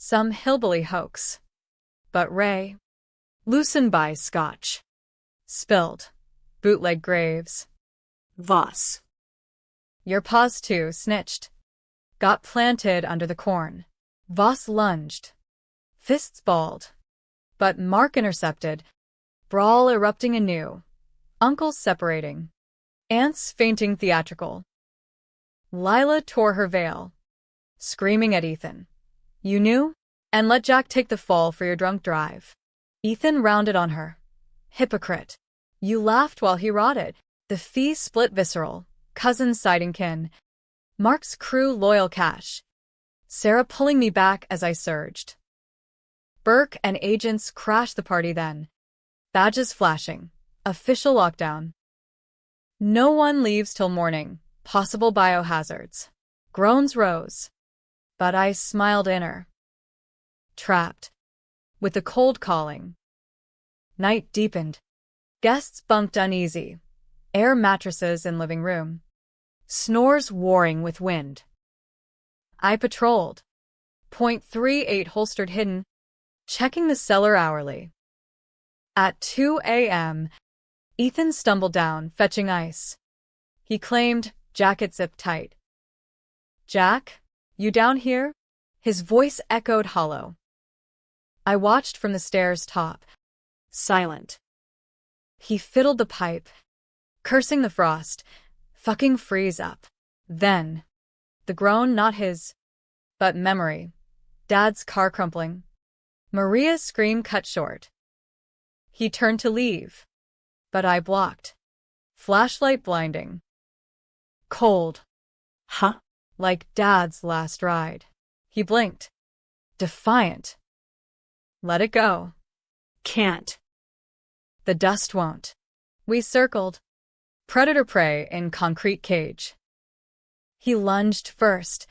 Some hillbilly hoax. But Ray. Loosened by scotch. Spilled. Bootleg graves. Voss. Your paws too, snitched. Got planted under the corn. Voss lunged. Fists balled. But Mark intercepted. Brawl erupting anew. Uncles separating. Aunts fainting theatrical. Lila tore her veil. Screaming at Ethan. You knew? And let Jack take the fall for your drunk drive. Ethan rounded on her. Hypocrite. You laughed while he rotted. The fee split visceral. Cousins siding kin. Mark's crew loyal cash. Sarah pulling me back as I surged. Burke and agents crashed the party then. Badges flashing. Official lockdown. No one leaves till morning. Possible biohazards. Groans rose. But I smiled inner. Trapped. With the cold calling. Night deepened. Guests bunked uneasy. Air mattresses in living room. Snores warring with wind. I patrolled. .38 holstered hidden. Checking the cellar hourly. At 2 a.m., Ethan stumbled down, fetching ice. He claimed, jacket zipped tight. Jack, you down here? His voice echoed hollow. I watched from the stairs top. Silent. He fiddled the pipe, cursing the frost, fucking freeze up. Then, the groan not his, but memory. Dad's car crumpling. Maria's scream cut short. He turned to leave, but I blocked. Flashlight blinding. Cold. Huh? Like Dad's last ride. He blinked. Defiant. Let it go. Can't. The dust won't. We circled. Predator-prey in concrete cage. He lunged first,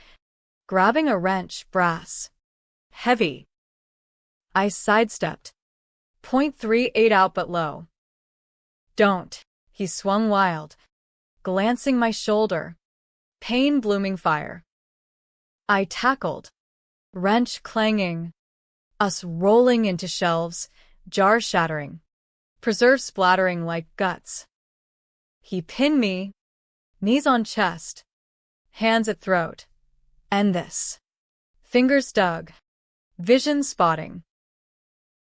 grabbing a wrench, brass. Heavy. I sidestepped. .38 out but low. Don't. He swung wild, glancing my shoulder. Pain blooming fire. I tackled. Wrench clanging. Us rolling into shelves, jars shattering. Preserves splattering like guts. He pinned me, knees on chest, hands at throat. End this. Fingers dug. Vision spotting.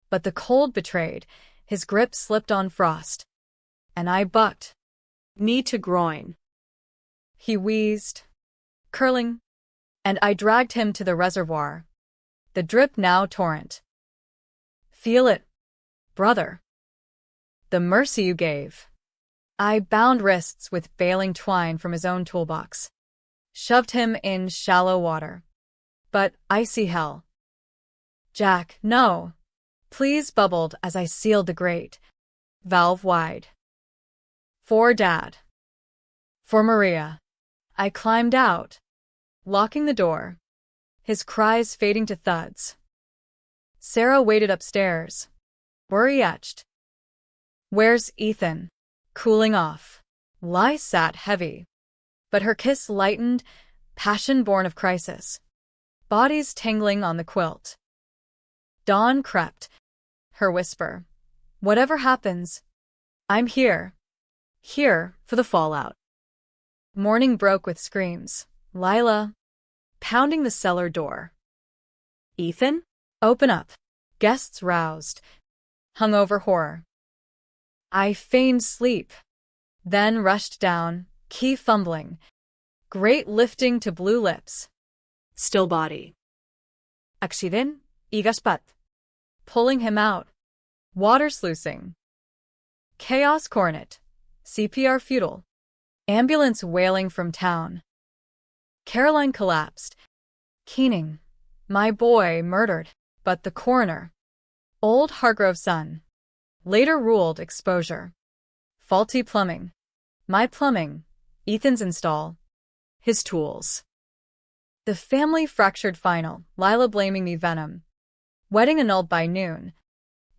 But the cold betrayed, his grip slipped on frost. And I bucked. Knee to groin. He wheezed, curling, and I dragged him to the reservoir. The drip now torrent. Feel it, brother. The mercy you gave. I bound wrists with bailing twine from his own toolbox. Shoved him in shallow water. But icy hell. Jack, no. Please, bubbled as I sealed the grate. Valve wide. For Dad. For Maria. I climbed out, locking the door. His cries fading to thuds. Sarah waited upstairs. Worry-etched. Where's Ethan? Cooling off. Lie sat heavy. But her kiss lightened, passion born of crisis. Bodies tangling on the quilt. Dawn crept. Her whisper. Whatever happens, I'm here. Here for the fallout. Morning broke with screams. Lila. Pounding the cellar door. Ethan? Open up. Guests roused. Hungover horror. I feigned sleep. Then rushed down, key fumbling. Great lifting to blue lips. Still body. Accident? Igaspat. Pulling him out. Water sluicing. Chaos cornet. CPR futile. Ambulance wailing from town. Caroline collapsed. Keening. My boy murdered, but the coroner. Old Hargrove's son. Later ruled exposure. Faulty plumbing. My plumbing. Ethan's install. His tools. The family fractured final, Lila blaming me venom. Wedding annulled by noon.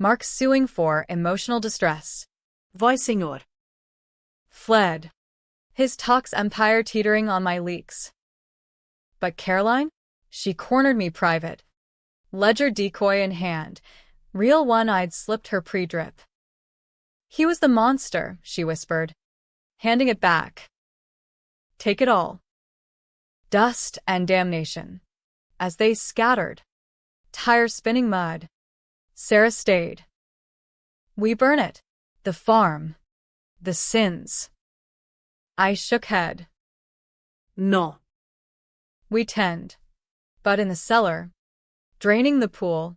Mark suing for emotional distress. Vai, senor. Fled. His tox empire teetering on my leaks. But Caroline? She cornered me private. ledger decoy in hand, real one-eyed slipped her pre-drip. He was the monster, she whispered, handing it back. Take it all. Dust and damnation. As they scattered, tires spinning mud, Sarah stayed. We burn it. The farm. The sins. I shook head. No. We tend. But in the cellar, draining the pool,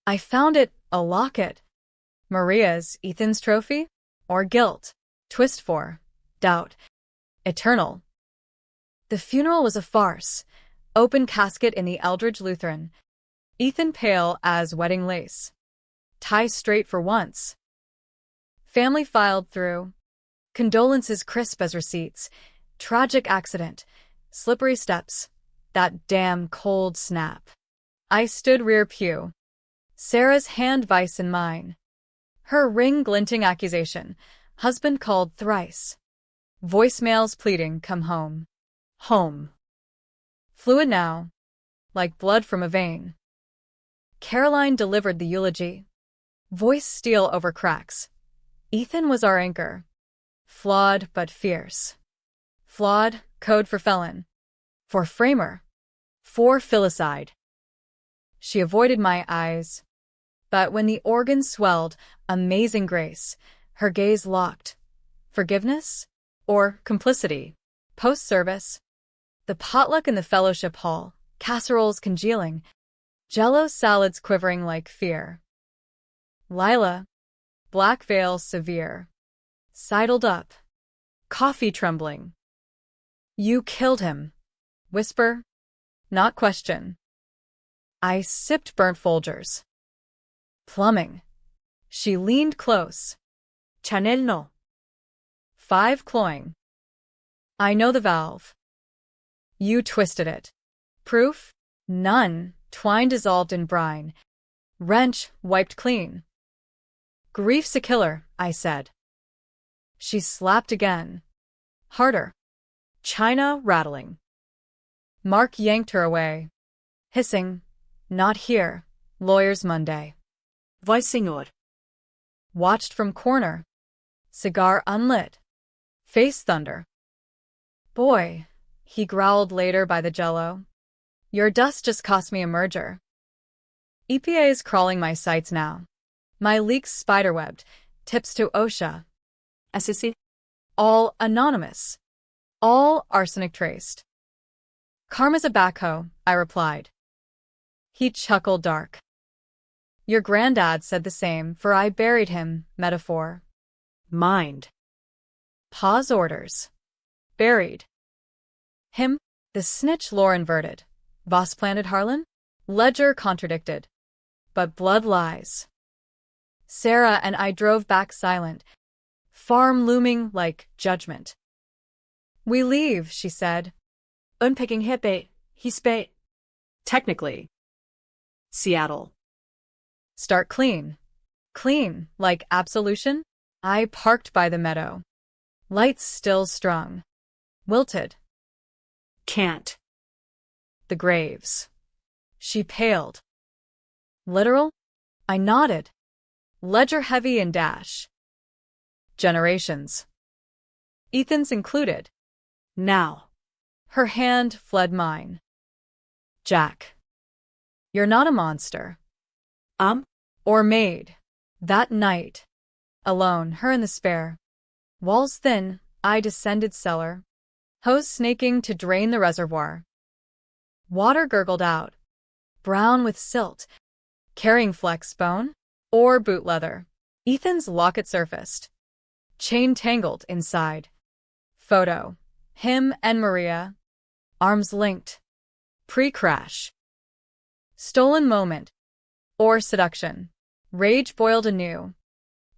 I found it, a locket. Maria's, Ethan's trophy? Or guilt? Twist for. Doubt. Eternal. The funeral was a farce. Open casket in the Eldridge Lutheran. Ethan pale as wedding lace. Tie straight for once. Family filed through. Condolences crisp as receipts. Tragic accident. Slippery steps. That damn cold snap. I stood rear pew. Sarah's hand vice in mine. Her ring glinting accusation. Husband called thrice. Voicemails pleading, come home. Home. Fluid now. Like blood from a vein. Caroline delivered the eulogy. Voice steel over cracks. Ethan was our anchor. Flawed but fierce. Flawed, code for felon. For framer. For filicide. She avoided my eyes. But when the organ swelled, amazing grace, her gaze locked. Forgiveness? Or complicity? Post-service? The potluck in the fellowship hall, casseroles congealing, Jell-O salads quivering like fear. Lila, black veil severe, sidled up, coffee trembling. You killed him. Whisper, not question. I sipped burnt Folgers. Plumbing. She leaned close. Chanel no. 5 cloying. I know the valve. You twisted it. Proof? None. Twine dissolved in brine. Wrench wiped clean. Grief's a killer, I said. She slapped again. Harder. China rattling. Mark yanked her away. Hissing. Not here. Lawyers Monday. Vai, senhor. Watched from corner. Cigar unlit. Face thunder. Boy, he growled later by the Jell-O. Your dust just cost me a merger. EPA's crawling my sites now. My leaks spiderwebbed. Tips to OSHA. SEC. All anonymous. All arsenic traced. Karma's a backhoe, I replied. He chuckled dark. Your granddad said the same, for I buried him, metaphor. Mind. Pause orders. Buried. Him, the snitch lore inverted. Voss planted Harlan? Ledger contradicted. But blood lies. Sarah and I drove back silent. Farm looming like judgment. We leave, she said. Unpicking hippe, he spate. Technically. Seattle. Start clean. Clean, like absolution? I parked by the meadow. Lights still strung. Wilted. Can't. The graves. She paled. Literal? I nodded. Ledger heavy and dash. Generations. Ethan's included. Now. Her hand fled mine. Jack. You're not a monster. Or maid. That night. Alone, her in the spare. Walls thin, I descended cellar. Hose snaking to drain the reservoir. Water gurgled out. Brown with silt. Carrying flex bone? Or boot leather. Ethan's locket surfaced. Chain tangled inside. Photo. Him and Maria. Arms linked. Pre-crash. Stolen moment. Or seduction. Rage boiled anew.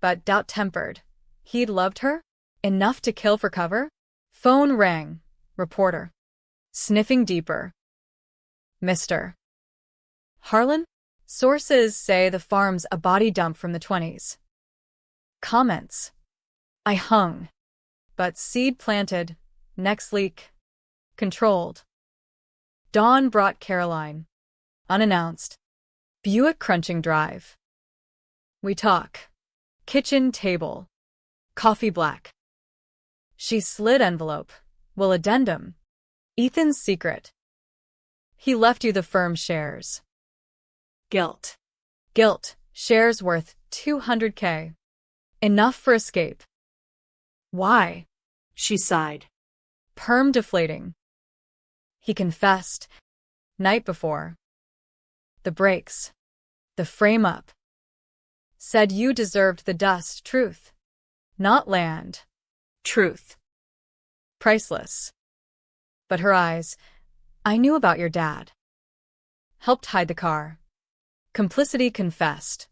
But doubt tempered. He'd loved her? Enough to kill for cover? Phone rang. Reporter. Sniffing deeper. Mr. Harlan? Sources say the farm's a body dump from the 20s. Comments. I hung. But seed planted. Next leak. Controlled. Dawn brought Caroline. Unannounced. Buick crunching drive. We talk. Kitchen table. Coffee black. She slid envelope. Will addendum. Ethan's secret. He left you the firm shares. Guilt. Guilt. Shares worth $200K. Enough for escape. Why? She sighed. Perm deflating. He confessed. Night before. The brakes. The frame up. Said you deserved the dust. Truth. Not land. Truth. Priceless. But her eyes. I knew about your dad. Helped hide the car. Complicity confessed.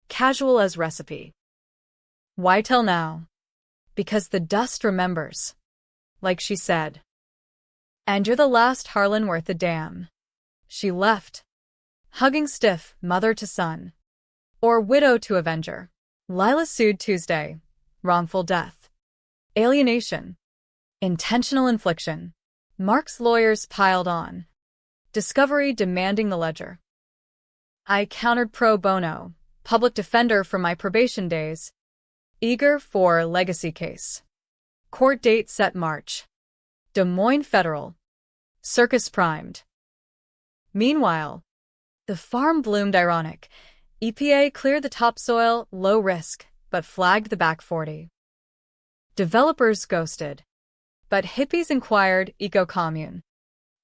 Casual as recipe. Why tell now? Because the dust remembers. Like she said. And you're the last Harlan worth a damn. She left. Hugging stiff, mother to son. Or widow to avenger. Lila sued Tuesday. Wrongful death. Alienation. Intentional infliction. Mark's lawyers piled on. Discovery demanding the ledger. I countered pro bono, public defender from my probation days. Eager for legacy case. Court date set March. Des Moines Federal. Circus primed. Meanwhile, the farm bloomed ironic. EPA cleared the topsoil, low risk, but flagged the back 40. Developers ghosted. But hippies inquired eco-commune.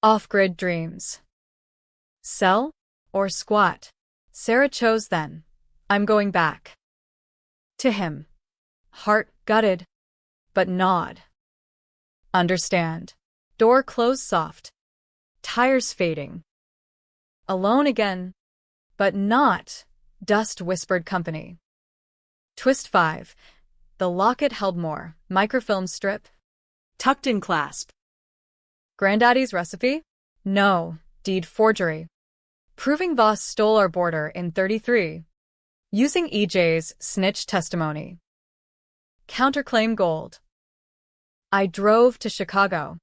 Off-grid dreams. Sell or squat? Sarah chose then. I'm going back. To him. Heart gutted. But nod. Understand. Door closed soft. Tires fading. Alone again. But not. Dust whispered company. Twist 5. The locket held more. Microfilm strip. Tucked in clasp. Granddaddy's recipe? No. Deed forgery. Proving Voss stole our border in 33. Using EJ's snitch testimony. Counterclaim gold. I drove to Chicago.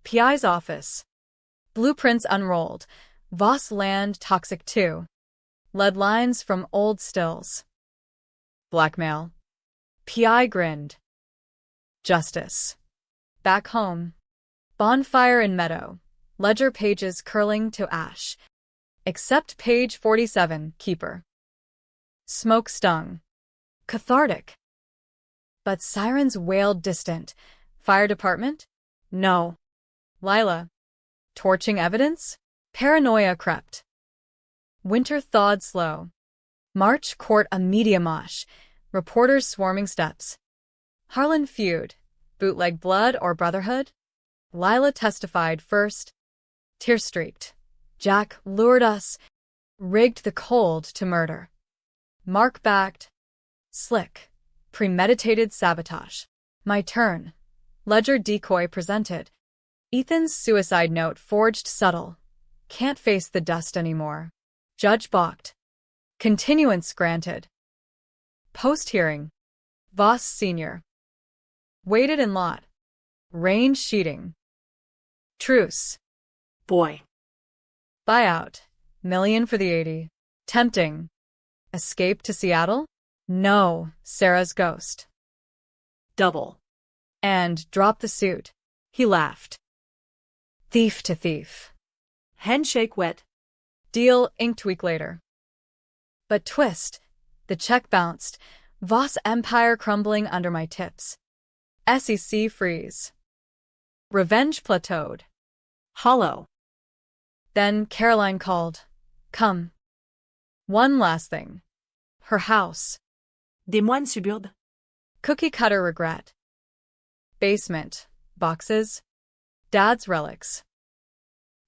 PI's office. Blueprints unrolled. Voss land toxic too. Lead lines from old stills. Blackmail. PI grinned. Justice. Back home. Bonfire in meadow. Ledger pages curling to ash. Except page 47, keeper. Smoke stung. Cathartic. But sirens wailed distant. Fire department? No. Lila. Torching evidence? Paranoia crept. Winter thawed slow. March court a media mosh. Reporters swarming steps. Harlan feud. Bootleg blood or brotherhood? Lila testified first. Tear-streaked. Jack lured us. Rigged the cold to murder. Mark backed. Slick. Premeditated sabotage. My turn. Ledger decoy presented. Ethan's suicide note forged subtle. Can't face the dust anymore. Judge balked. Continuance granted. Post-hearing. Voss Sr. Waited in lot. Range sheeting. Truce. Boy. Buyout. Million for the 80. Tempting. Escape to Seattle? No, Sarah's ghost. Double. And drop the suit. He laughed. Thief to thief. Handshake wet. Deal inked week later. But twist. The check bounced. Voss empire crumbling under my tips. SEC freeze. Revenge plateaued. Hollow. Then Caroline called. Come. One last thing. Her house. Des Moines suburb. Cookie cutter regret. Basement. Boxes. Dad's relics.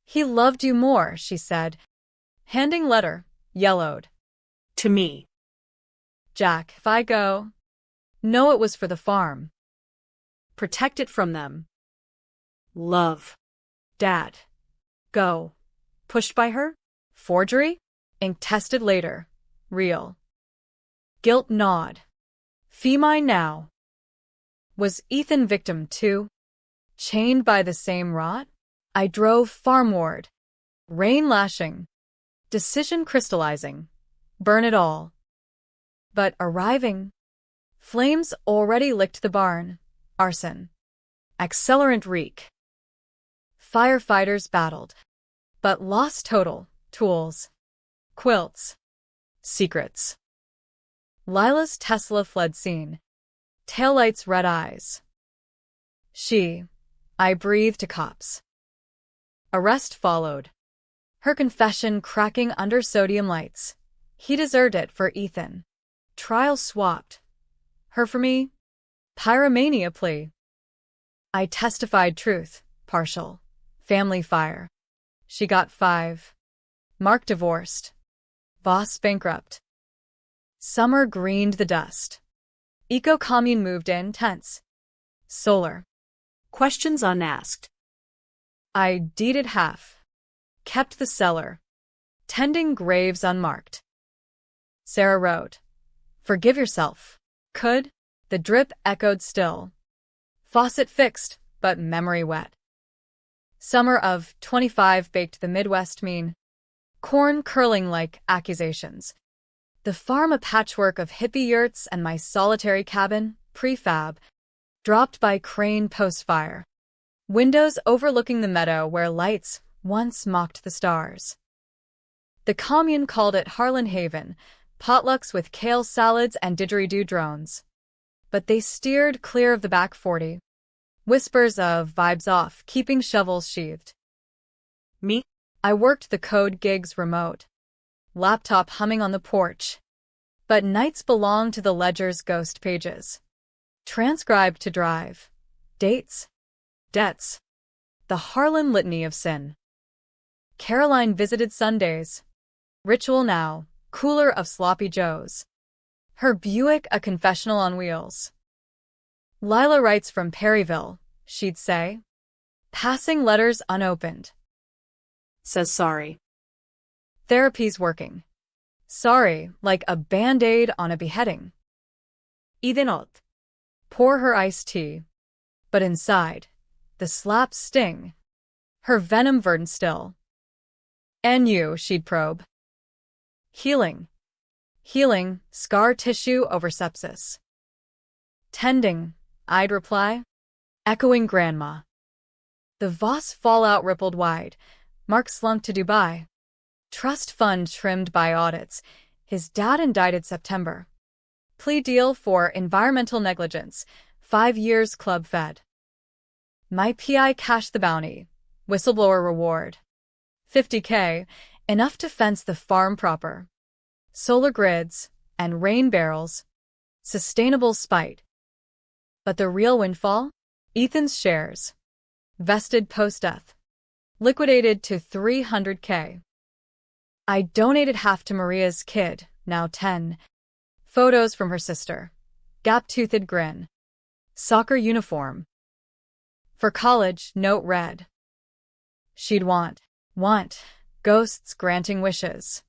He loved you more, she said. Handing letter. Yellowed. To me. Jack, if I go. No, it was for the farm. Protect it from them. Love. Dad. Go. Pushed by her? Forgery? Ink tested later. Real. Guilt gnawed. Fee mine now. Was Ethan victim too? Chained by the same rot? I drove farmward. Rain lashing. Decision crystallizing. Burn it all. But arriving. Flames already licked the barn. Arson. Accelerant reek. Firefighters battled. But lost total. Tools. Quilts. Secrets. Lila's Tesla fled scene. Taillights red eyes. I breathed to cops. Arrest followed. Her confession cracking under sodium lights. He deserved it for Ethan. Trial swapped. Her for me. Pyromania plea. I testified truth. Partial. Family fire. She got 5. Mark divorced. Boss bankrupt. Summer greened the dust. Eco-commune moved in tense. Solar. Questions unasked. I deeded half. Kept the cellar. Tending graves unmarked. Sarah wrote. Forgive yourself. Could? The drip echoed still. Faucet fixed, but memory wet. Summer of 25 baked the Midwest mean. Corn curling like accusations. The farm a patchwork of hippie yurts and my solitary cabin, prefab, dropped by crane post-fire. Windows overlooking the meadow where lights once mocked the stars. The commune called it Harlan Haven, potlucks with kale salads and didgeridoo drones. But they steered clear of the back 40. Whispers of vibes off, keeping shovels sheathed. Me? I worked the code gigs remote. Laptop humming on the porch. But nights belong to the ledger's ghost pages. Transcribed to drive. Dates. Debts. The Harlan litany of sin. Caroline visited Sundays. Ritual now, cooler of sloppy joes. Her Buick a confessional on wheels. Lila writes from Perryville, she'd say. Passing letters unopened. Says sorry. Therapy's working. Sorry, like a band-aid on a beheading. Idenot. Pour her iced tea. But inside, the slaps sting. Her venom verdant still. NU, she'd probe. Healing. Healing, scar tissue over sepsis. Tending, I'd reply. Echoing grandma. The Voss fallout rippled wide. Mark slunk to Dubai. Trust fund trimmed by audits. His dad indicted September. Plea deal for environmental negligence. 5 years club fed. My PI cashed the bounty. Whistleblower reward. $50K, enough to fence the farm proper. Solar grids and rain barrels. Sustainable spite. But the real windfall? Ethan's shares. Vested post-death. Liquidated to $300K. I donated half to Maria's kid, now 10. Photos from her sister. Gap-toothed grin. Soccer uniform. For college, note read. She'd want. Ghosts granting wishes.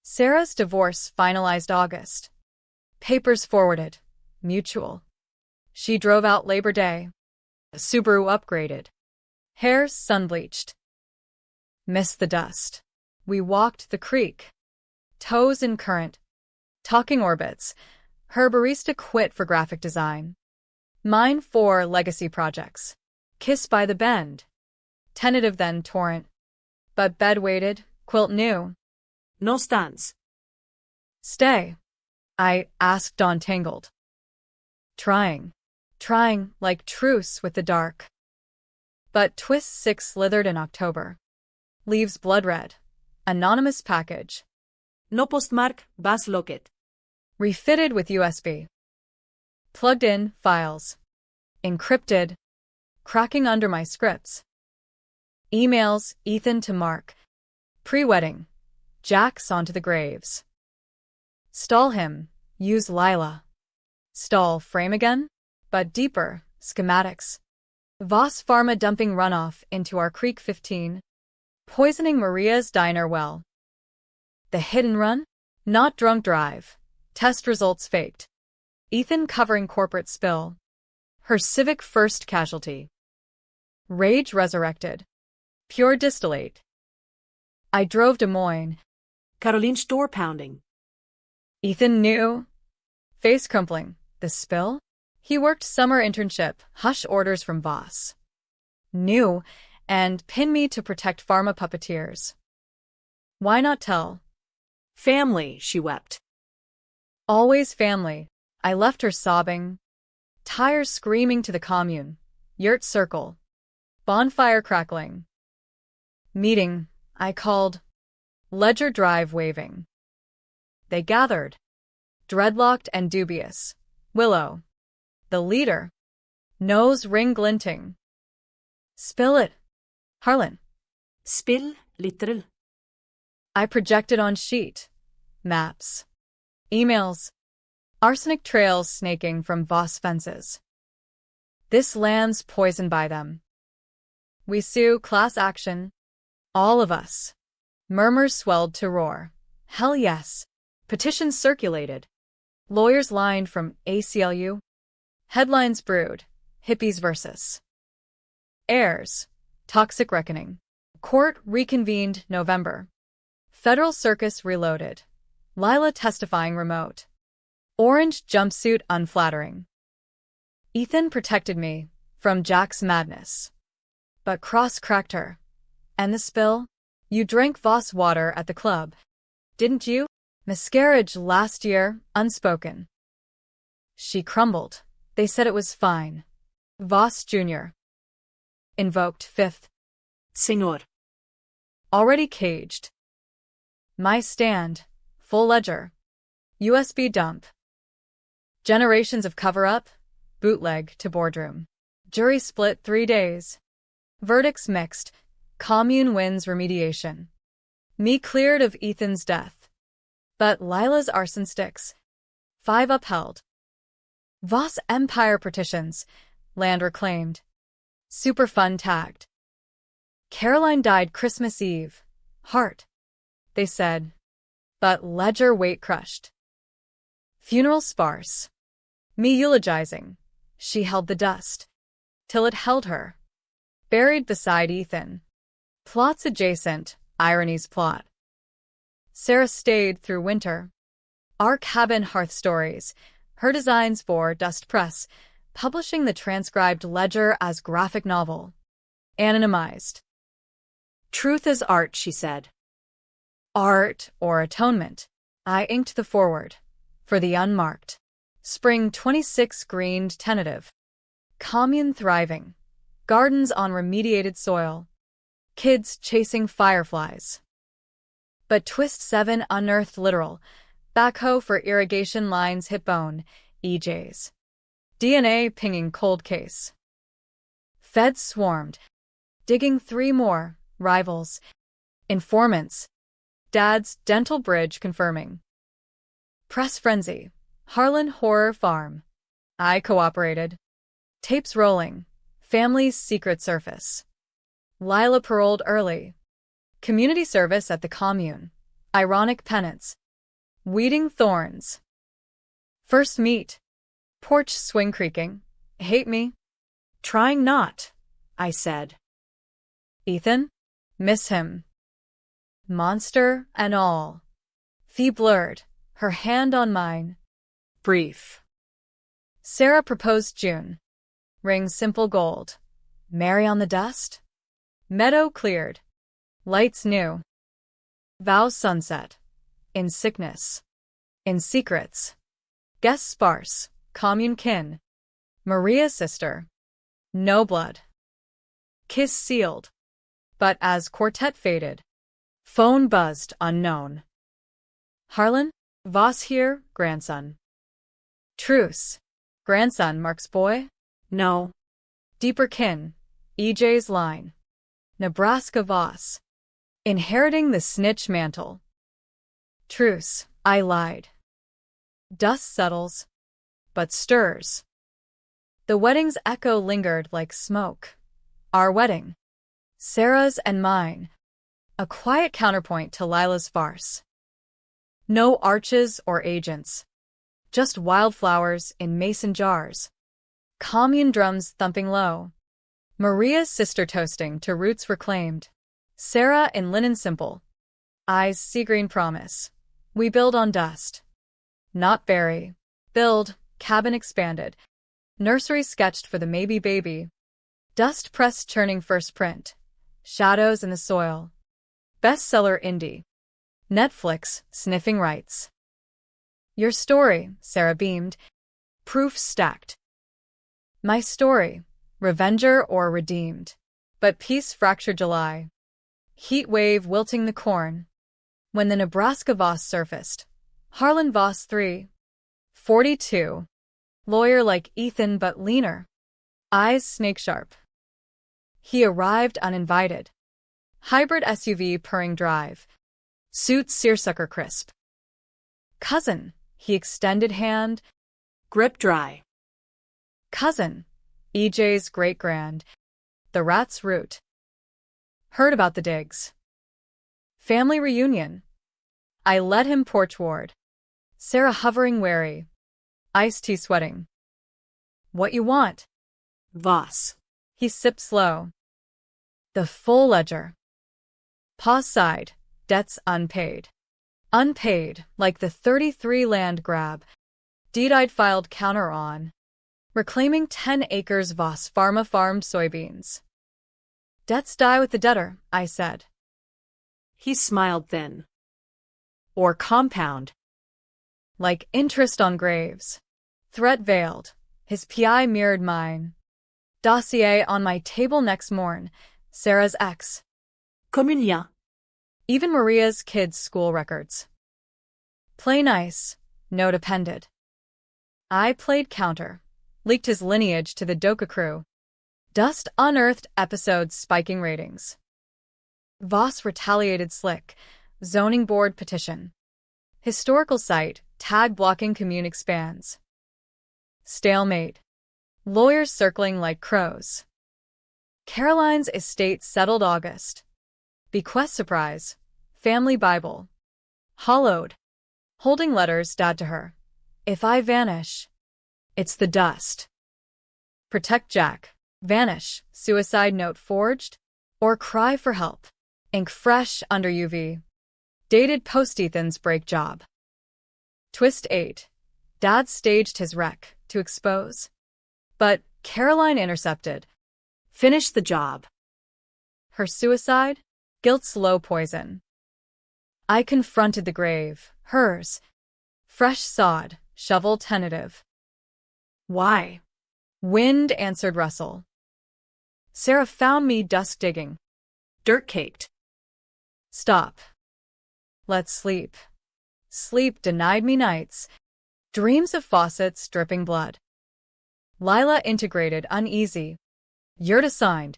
Sarah's divorce finalized August. Papers forwarded. Mutual. She drove out Labor Day. Subaru upgraded. Hair sun-bleached. Missed the dust. We walked the creek. Toes in current. Talking orbits. Her barista quit for graphic design. Mine for legacy projects. Kiss by the Bend. Tentative then torrent. But bed weighted, quilt new. No stands. Stay. I asked on Tangled. Trying, like truce with the dark. But Twist 6 slithered in October. Leaves blood red. Anonymous package. No postmark, vas locket. Refitted with USB. Plugged in, files. Encrypted. Cracking under my scripts. Emails, Ethan to Mark. Pre-wedding. Jax onto the graves. Stall him, use Lila. Stall frame again? But deeper, schematics. Voss Pharma dumping runoff into our Creek 15. Poisoning Maria's diner well. The hidden run? Not drunk drive. Test results faked. Ethan covering corporate spill. Her civic first casualty. Rage resurrected. Pure distillate. I drove Des Moines. Caroline's door pounding. Ethan knew. Face crumpling. The spill? He worked summer internship, hush orders from boss. Knew, and pinned me to protect pharma puppeteers. Why not tell? Family, she wept. Always family. I left her sobbing. Tires screaming to the commune. Yurt circle. Bonfire crackling. Meeting, I called. Ledger Drive waving. They gathered. Dreadlocked and dubious. Willow. The leader. Nose ring glinting. Spill it. Harlan. Spill, literal. I projected on sheet. Maps. Emails. Arsenic trails snaking from Voss fences. This land's poisoned by them. We sue, class action. All of us. Murmurs swelled to roar. Hell yes. Petitions circulated. Lawyers lined from ACLU. Headlines brewed. Hippies versus heirs. Toxic reckoning. Court reconvened November. Federal circus reloaded. Lila testifying remote. Orange jumpsuit unflattering. Ethan protected me from Jack's madness. But Cross cracked her. And the spill? You drank Voss water at the club. Didn't you? Miscarriage last year, unspoken. She crumbled. They said it was fine. Voss Jr. Invoked fifth. Senor. Already caged. My stand. Full ledger. USB dump. Generations of cover-up. Bootleg to boardroom. Jury split 3 days. Verdicts mixed. Commune wins remediation. Me cleared of Ethan's death. But Lila's arson sticks. 5 upheld. Voss Empire petitions. Land reclaimed. Superfund tagged. Caroline died Christmas Eve. Heart. They said. But ledger weight crushed. Funeral sparse. Me eulogizing. She held the dust. Till it held her. Buried beside Ethan. Plots adjacent, irony's plot. Sarah stayed through winter. Our cabin hearth stories. Her designs for Dust Press, publishing the transcribed ledger as graphic novel. Anonymized. Truth is art, she said. Art or atonement. I inked the foreword. For the unmarked. Spring 26 greened tentative. Commune thriving. Gardens on remediated soil. Kids chasing fireflies. But twist 7 unearthed literal. Backhoe for irrigation lines hit bone. EJs. DNA pinging cold case. Feds swarmed. Digging 3 more. Rivals. Informants. Dad's dental bridge confirming. Press frenzy. Harlan Horror Farm. I cooperated. Tapes rolling. Family's secret surface. Lila paroled early. Community service at the commune. Ironic penance. Weeding thorns. First meet. Porch swing creaking. Hate me? Trying not, I said. Ethan? Miss him. Monster and all. Fee blurred, her hand on mine. Brief. Sarah proposed June. Ring simple gold. Marry on the dust? Meadow cleared. Lights new. Vows sunset. In sickness. In secrets. Guest sparse. Commune kin. Maria sister. No blood. Kiss sealed. But as quartet faded. Phone buzzed unknown. Harlan? Voss here, grandson. Truce. Grandson marks boy? No. Deeper kin. EJ's line. Nebraska Voss. Inheriting the snitch mantle. Truce, I lied. Dust settles, but stirs. The wedding's echo lingered like smoke. Our wedding. Sarah's and mine. A quiet counterpoint to Lila's farce. No arches or agents. Just wildflowers in mason jars. Commune drums thumping low. Maria's sister toasting to roots reclaimed. Sarah in linen simple. Eyes sea green promise. We build on dust. Not bury. Build. Cabin expanded. Nursery sketched for the maybe baby. Dust press churning first print. Shadows in the soil. Bestseller indie. Netflix, sniffing rights. Your story, Sarah beamed. Proof stacked. My story, revenger or redeemed. But peace fractured July. Heat wave wilting the corn. When the Nebraska Voss surfaced. Harlan Voss 3. 42. Lawyer like Ethan but leaner. Eyes snake sharp. He arrived uninvited. Hybrid SUV purring drive. Suit seersucker crisp. Cousin, he extended hand. Grip dry. Cousin, EJ's great-grand. The rat's root. Heard about the digs. Family reunion. I led him porchward. Sarah hovering wary. Iced tea sweating. What you want? Voss. He sipped slow. The full ledger. Pause sighed. Debts unpaid. Unpaid, like the 33 land grab. Deed I'd filed counter on. Reclaiming 10 acres Voss Pharma farmed soybeans. Debts die with the debtor, I said. He smiled thin. Or compound. Like interest on graves. Threat veiled. His PI mirrored mine. Dossier on my table next morn. Sarah's ex. Communia. Even Maria's kids' school records. Play nice. Note appended. I played counter. Leaked his lineage to the Doka crew. Dust unearthed episodes spiking ratings. Voss retaliated slick. Zoning board petition. Historical site. Tag blocking commune expands. Stalemate. Lawyers circling like crows. Caroline's estate settled August. Bequest surprise. Family Bible. Hollowed. Holding letters dad to her. If I vanish, it's the dust. Protect Jack. Vanish. Suicide note forged. Or cry for help. Ink fresh under UV. Dated post Ethan's break job. Twist 8. Dad staged his wreck to expose. But Caroline intercepted. Finish the job. Her suicide? Guilt's slow poison. I confronted the grave, hers. Fresh sod, shovel tentative. Why? Wind, answered Russell. Sarah found me dusk digging. Dirt caked. Stop. Let's sleep. Sleep denied me nights. Dreams of faucets dripping blood. Lila integrated uneasy. Yurt assigned.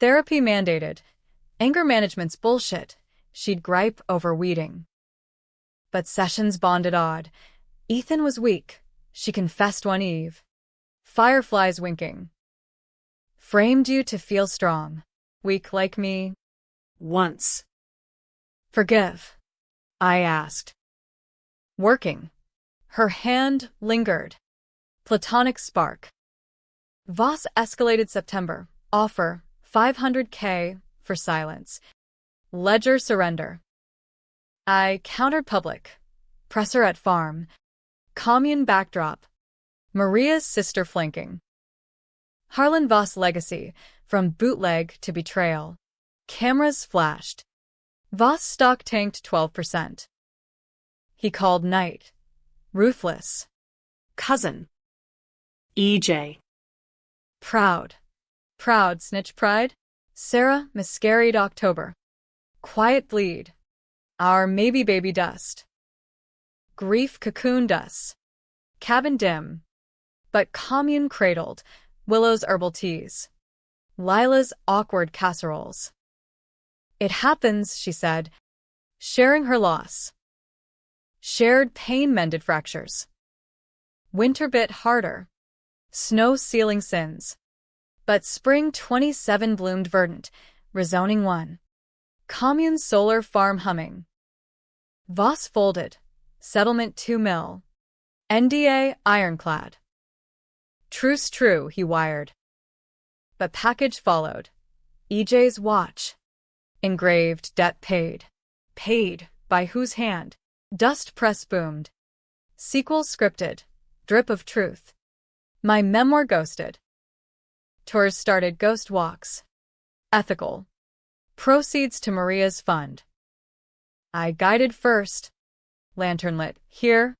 Therapy mandated. Anger management's bullshit. She'd gripe over weeding. But sessions bonded odd. Ethan was weak. She confessed one eve. Fireflies winking. Framed you to feel strong. Weak like me. Once. Forgive? I asked. Working. Her hand lingered. Platonic spark. Voss escalated September. Offer, $500K for silence. Ledger surrender. I countered public. Presser at farm. Commune backdrop. Maria's sister flanking. Harlan Voss legacy, from bootleg to betrayal. Cameras flashed. Voss stock tanked 12%. He called night. Ruthless. Cousin. EJ. Proud. Proud snitch pride. Sarah miscarried October. Quiet bleed. Our maybe baby dust. Grief cocooned us. Cabin dim. But commune cradled. Willow's herbal teas. Lila's awkward casseroles. It happens, she said, sharing her loss. Shared pain mended fractures. Winter bit harder. Snow sealing sins. But spring 27 bloomed verdant, resoning one. Commune solar farm humming. Voss folded. Settlement 2 mil. NDA ironclad. Truce true, he wired. But package followed. EJ's watch. Engraved debt paid. Paid, by whose hand? Dust press boomed. Sequel scripted. Drip of truth. My memoir ghosted. Tours started ghost walks. Ethical. Proceeds to Maria's fund. I guided first. Lantern lit. Here.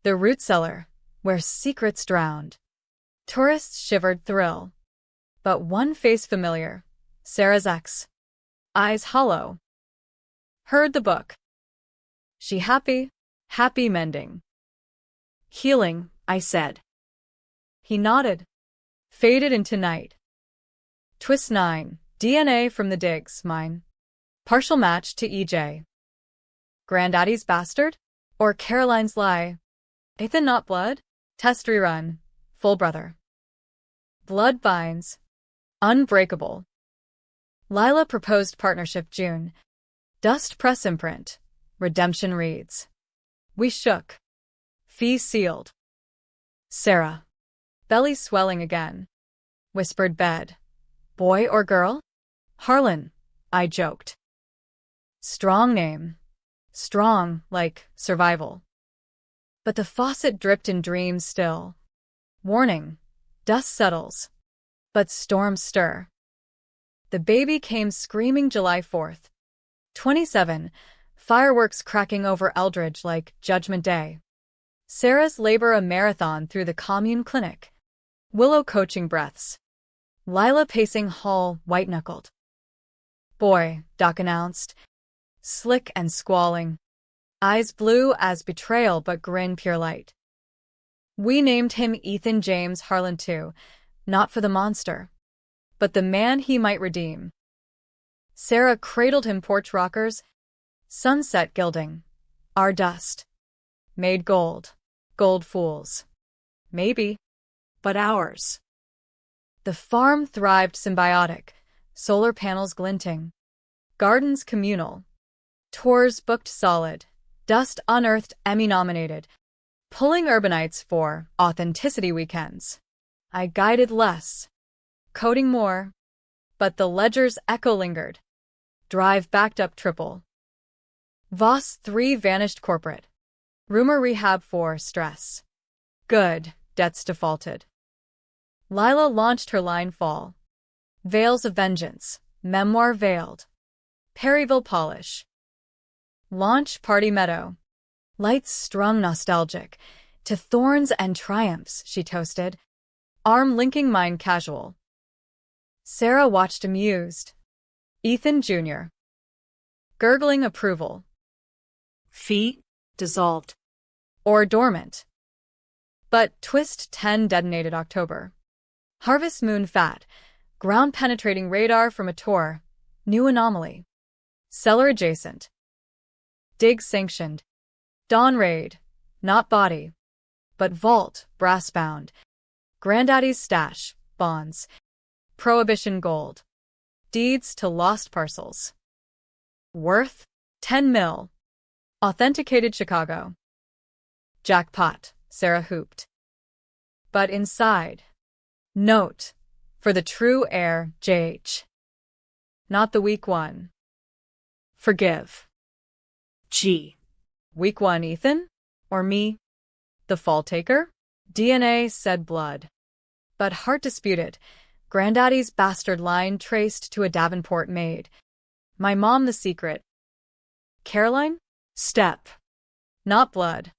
The root cellar, where secrets drowned. Tourists shivered thrill. But one face familiar. Sarah's ex. Eyes hollow. Heard the book. She happy? Happy mending. Healing, I said. He nodded. Faded into night. Twist 9. DNA from the digs, mine. Partial match to EJ. Granddaddy's bastard? Or Caroline's lie? Ethan not blood? Test rerun. Full brother. Blood binds. Unbreakable. Lila proposed partnership June. Dust press imprint. Redemption reads. We shook. Fee sealed. Sarah. Belly swelling again. Whispered bed. Boy or girl? Harlan, I joked. Strong name. Strong, like survival. But the faucet dripped in dreams still. Warning. Dust settles. But storms stir. The baby came screaming July 4th. 27. Fireworks cracking over Eldridge like Judgment Day. Sarah's labor a marathon through the commune clinic. Willow coaching breaths. Lila pacing hall, white-knuckled. Boy, Doc announced. Slick and squalling. Eyes blue as betrayal but grin pure light. We named him Ethan James Harlan too, not for the monster, but the man he might redeem. Sarah cradled him porch rockers. Sunset gilding. Our dust. Made gold. Gold fools. Maybe. But ours. The farm thrived symbiotic. Solar panels glinting. Gardens communal. Tours booked solid. Dust unearthed Emmy-nominated. Pulling urbanites for authenticity weekends. I guided less. Coding more. But the ledger's echo lingered. Drive backed up triple. Voss 3 vanished corporate. Rumor rehab for stress. Good, debts defaulted. Lila launched her line fall. Veils of vengeance. Memoir veiled. Perryville polish. Launch party meadow. Lights strung nostalgic. To thorns and triumphs, she toasted. Arm linking mind casual. Sarah watched amused. Ethan Jr. Gurgling approval. Fee dissolved. Or dormant. But Twist 10 detonated October. Harvest moon fat. Ground penetrating radar from a tour. New anomaly. Cellar adjacent. Dig sanctioned. Dawn raid. Not body. But vault, brass bound. Granddaddy's stash, bonds. Prohibition gold. Deeds to lost parcels. Worth? 10 mil. Authenticated Chicago. Jackpot, Sarah hooped. But inside. Note. For the true heir, JH. Not the weak one. Forgive. G. Weak one Ethan? Or me? The fall taker? DNA said blood. But heart disputed. Granddaddy's bastard line traced to a Davenport maid. My mom the secret. Caroline? Step. Not blood.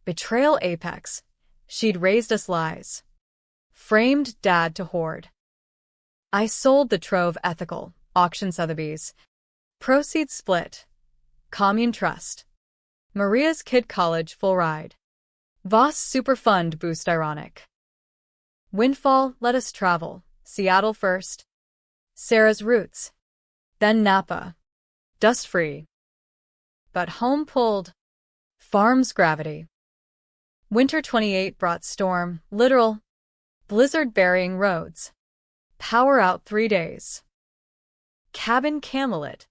Betrayal apex. She'd raised us lies. Framed dad to hoard. I sold the trove ethical. Auction Sotheby's. Proceeds split. Commune trust. Maria's kid college full ride. Voss super fund boost ironic. Windfall let us travel. Seattle first. Sarah's roots. Then Napa. Dust free. But home pulled. Farm's gravity. Winter 28 brought storm, literal. Blizzard burying roads. Power out 3 days. Cabin Camelot.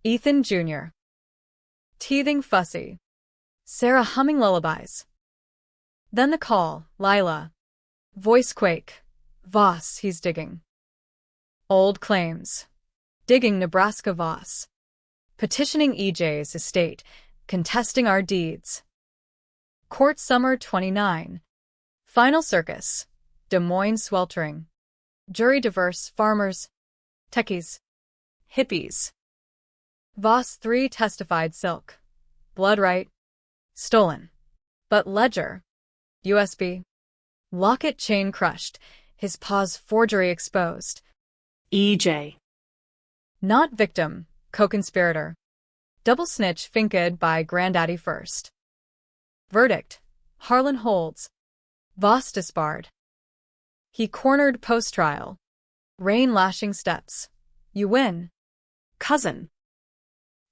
Ethan Jr. Teething fussy. Sarah humming lullabies. Then the call, Lila. Voice quake. Voss, he's digging. Old claims. Digging Nebraska Voss. petitioning EJ's estate, contesting our deeds. Court Summer 29. Final Circus. Des Moines sweltering. Jury diverse farmers, techies, hippies. Voss 3 testified silk. Blood right. Stolen. But ledger. USB. Locket chain crushed. His paws forgery exposed. EJ. Not victim, co-conspirator. Double snitch finked by granddaddy first. Verdict. Harlan holds. Voss disbarred. He cornered post-trial. Rain lashing steps. You win. Cousin.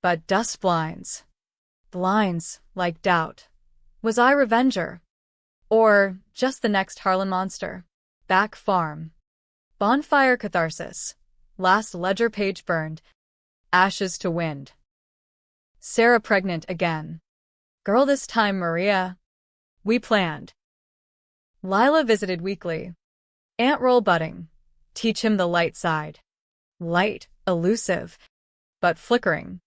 But dust blinds. Blinds, like doubt. Was I revenger? Or just the next Harlan monster? Back farm. Bonfire catharsis. Last ledger page burned. Ashes to wind. Sarah pregnant again. Girl this time, Maria. We planned. Lila visited weekly. Ant roll budding. Teach him the light side. Light, elusive, but flickering.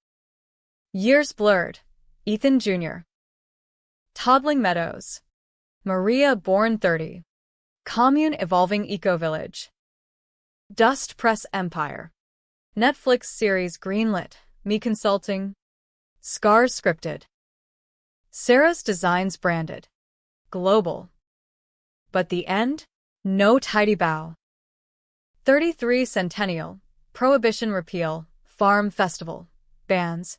Years blurred. Ethan Jr. Toddling Meadows. Maria born 30. Commune evolving eco-village. Dust Press Empire. Netflix series greenlit. Me consulting. Scars scripted. Sarah's designs branded. Global. But the end? No tidy bow. 33 Centennial. Prohibition repeal. Farm festival. Bans.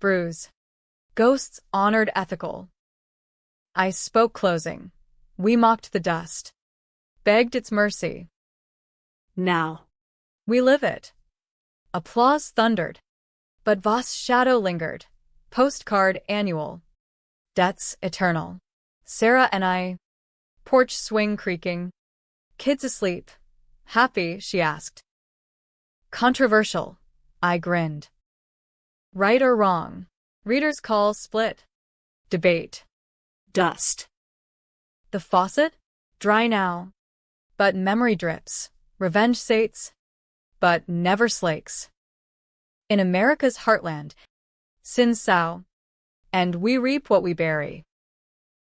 Brews. Ghosts honored ethical. I spoke closing. We mocked the dust. Begged its mercy. Now. We live it. Applause thundered. But Voss' shadow lingered. Postcard annual. Debts eternal. Sarah and I. Porch swing creaking. Kids asleep. Happy, she asked. Controversial. I grinned. Right or wrong? Readers call split. Debate. Dust. The faucet? Dry now. But memory drips. Revenge sates. But never slakes. In America's heartland. Sin sow. And we reap what we bury.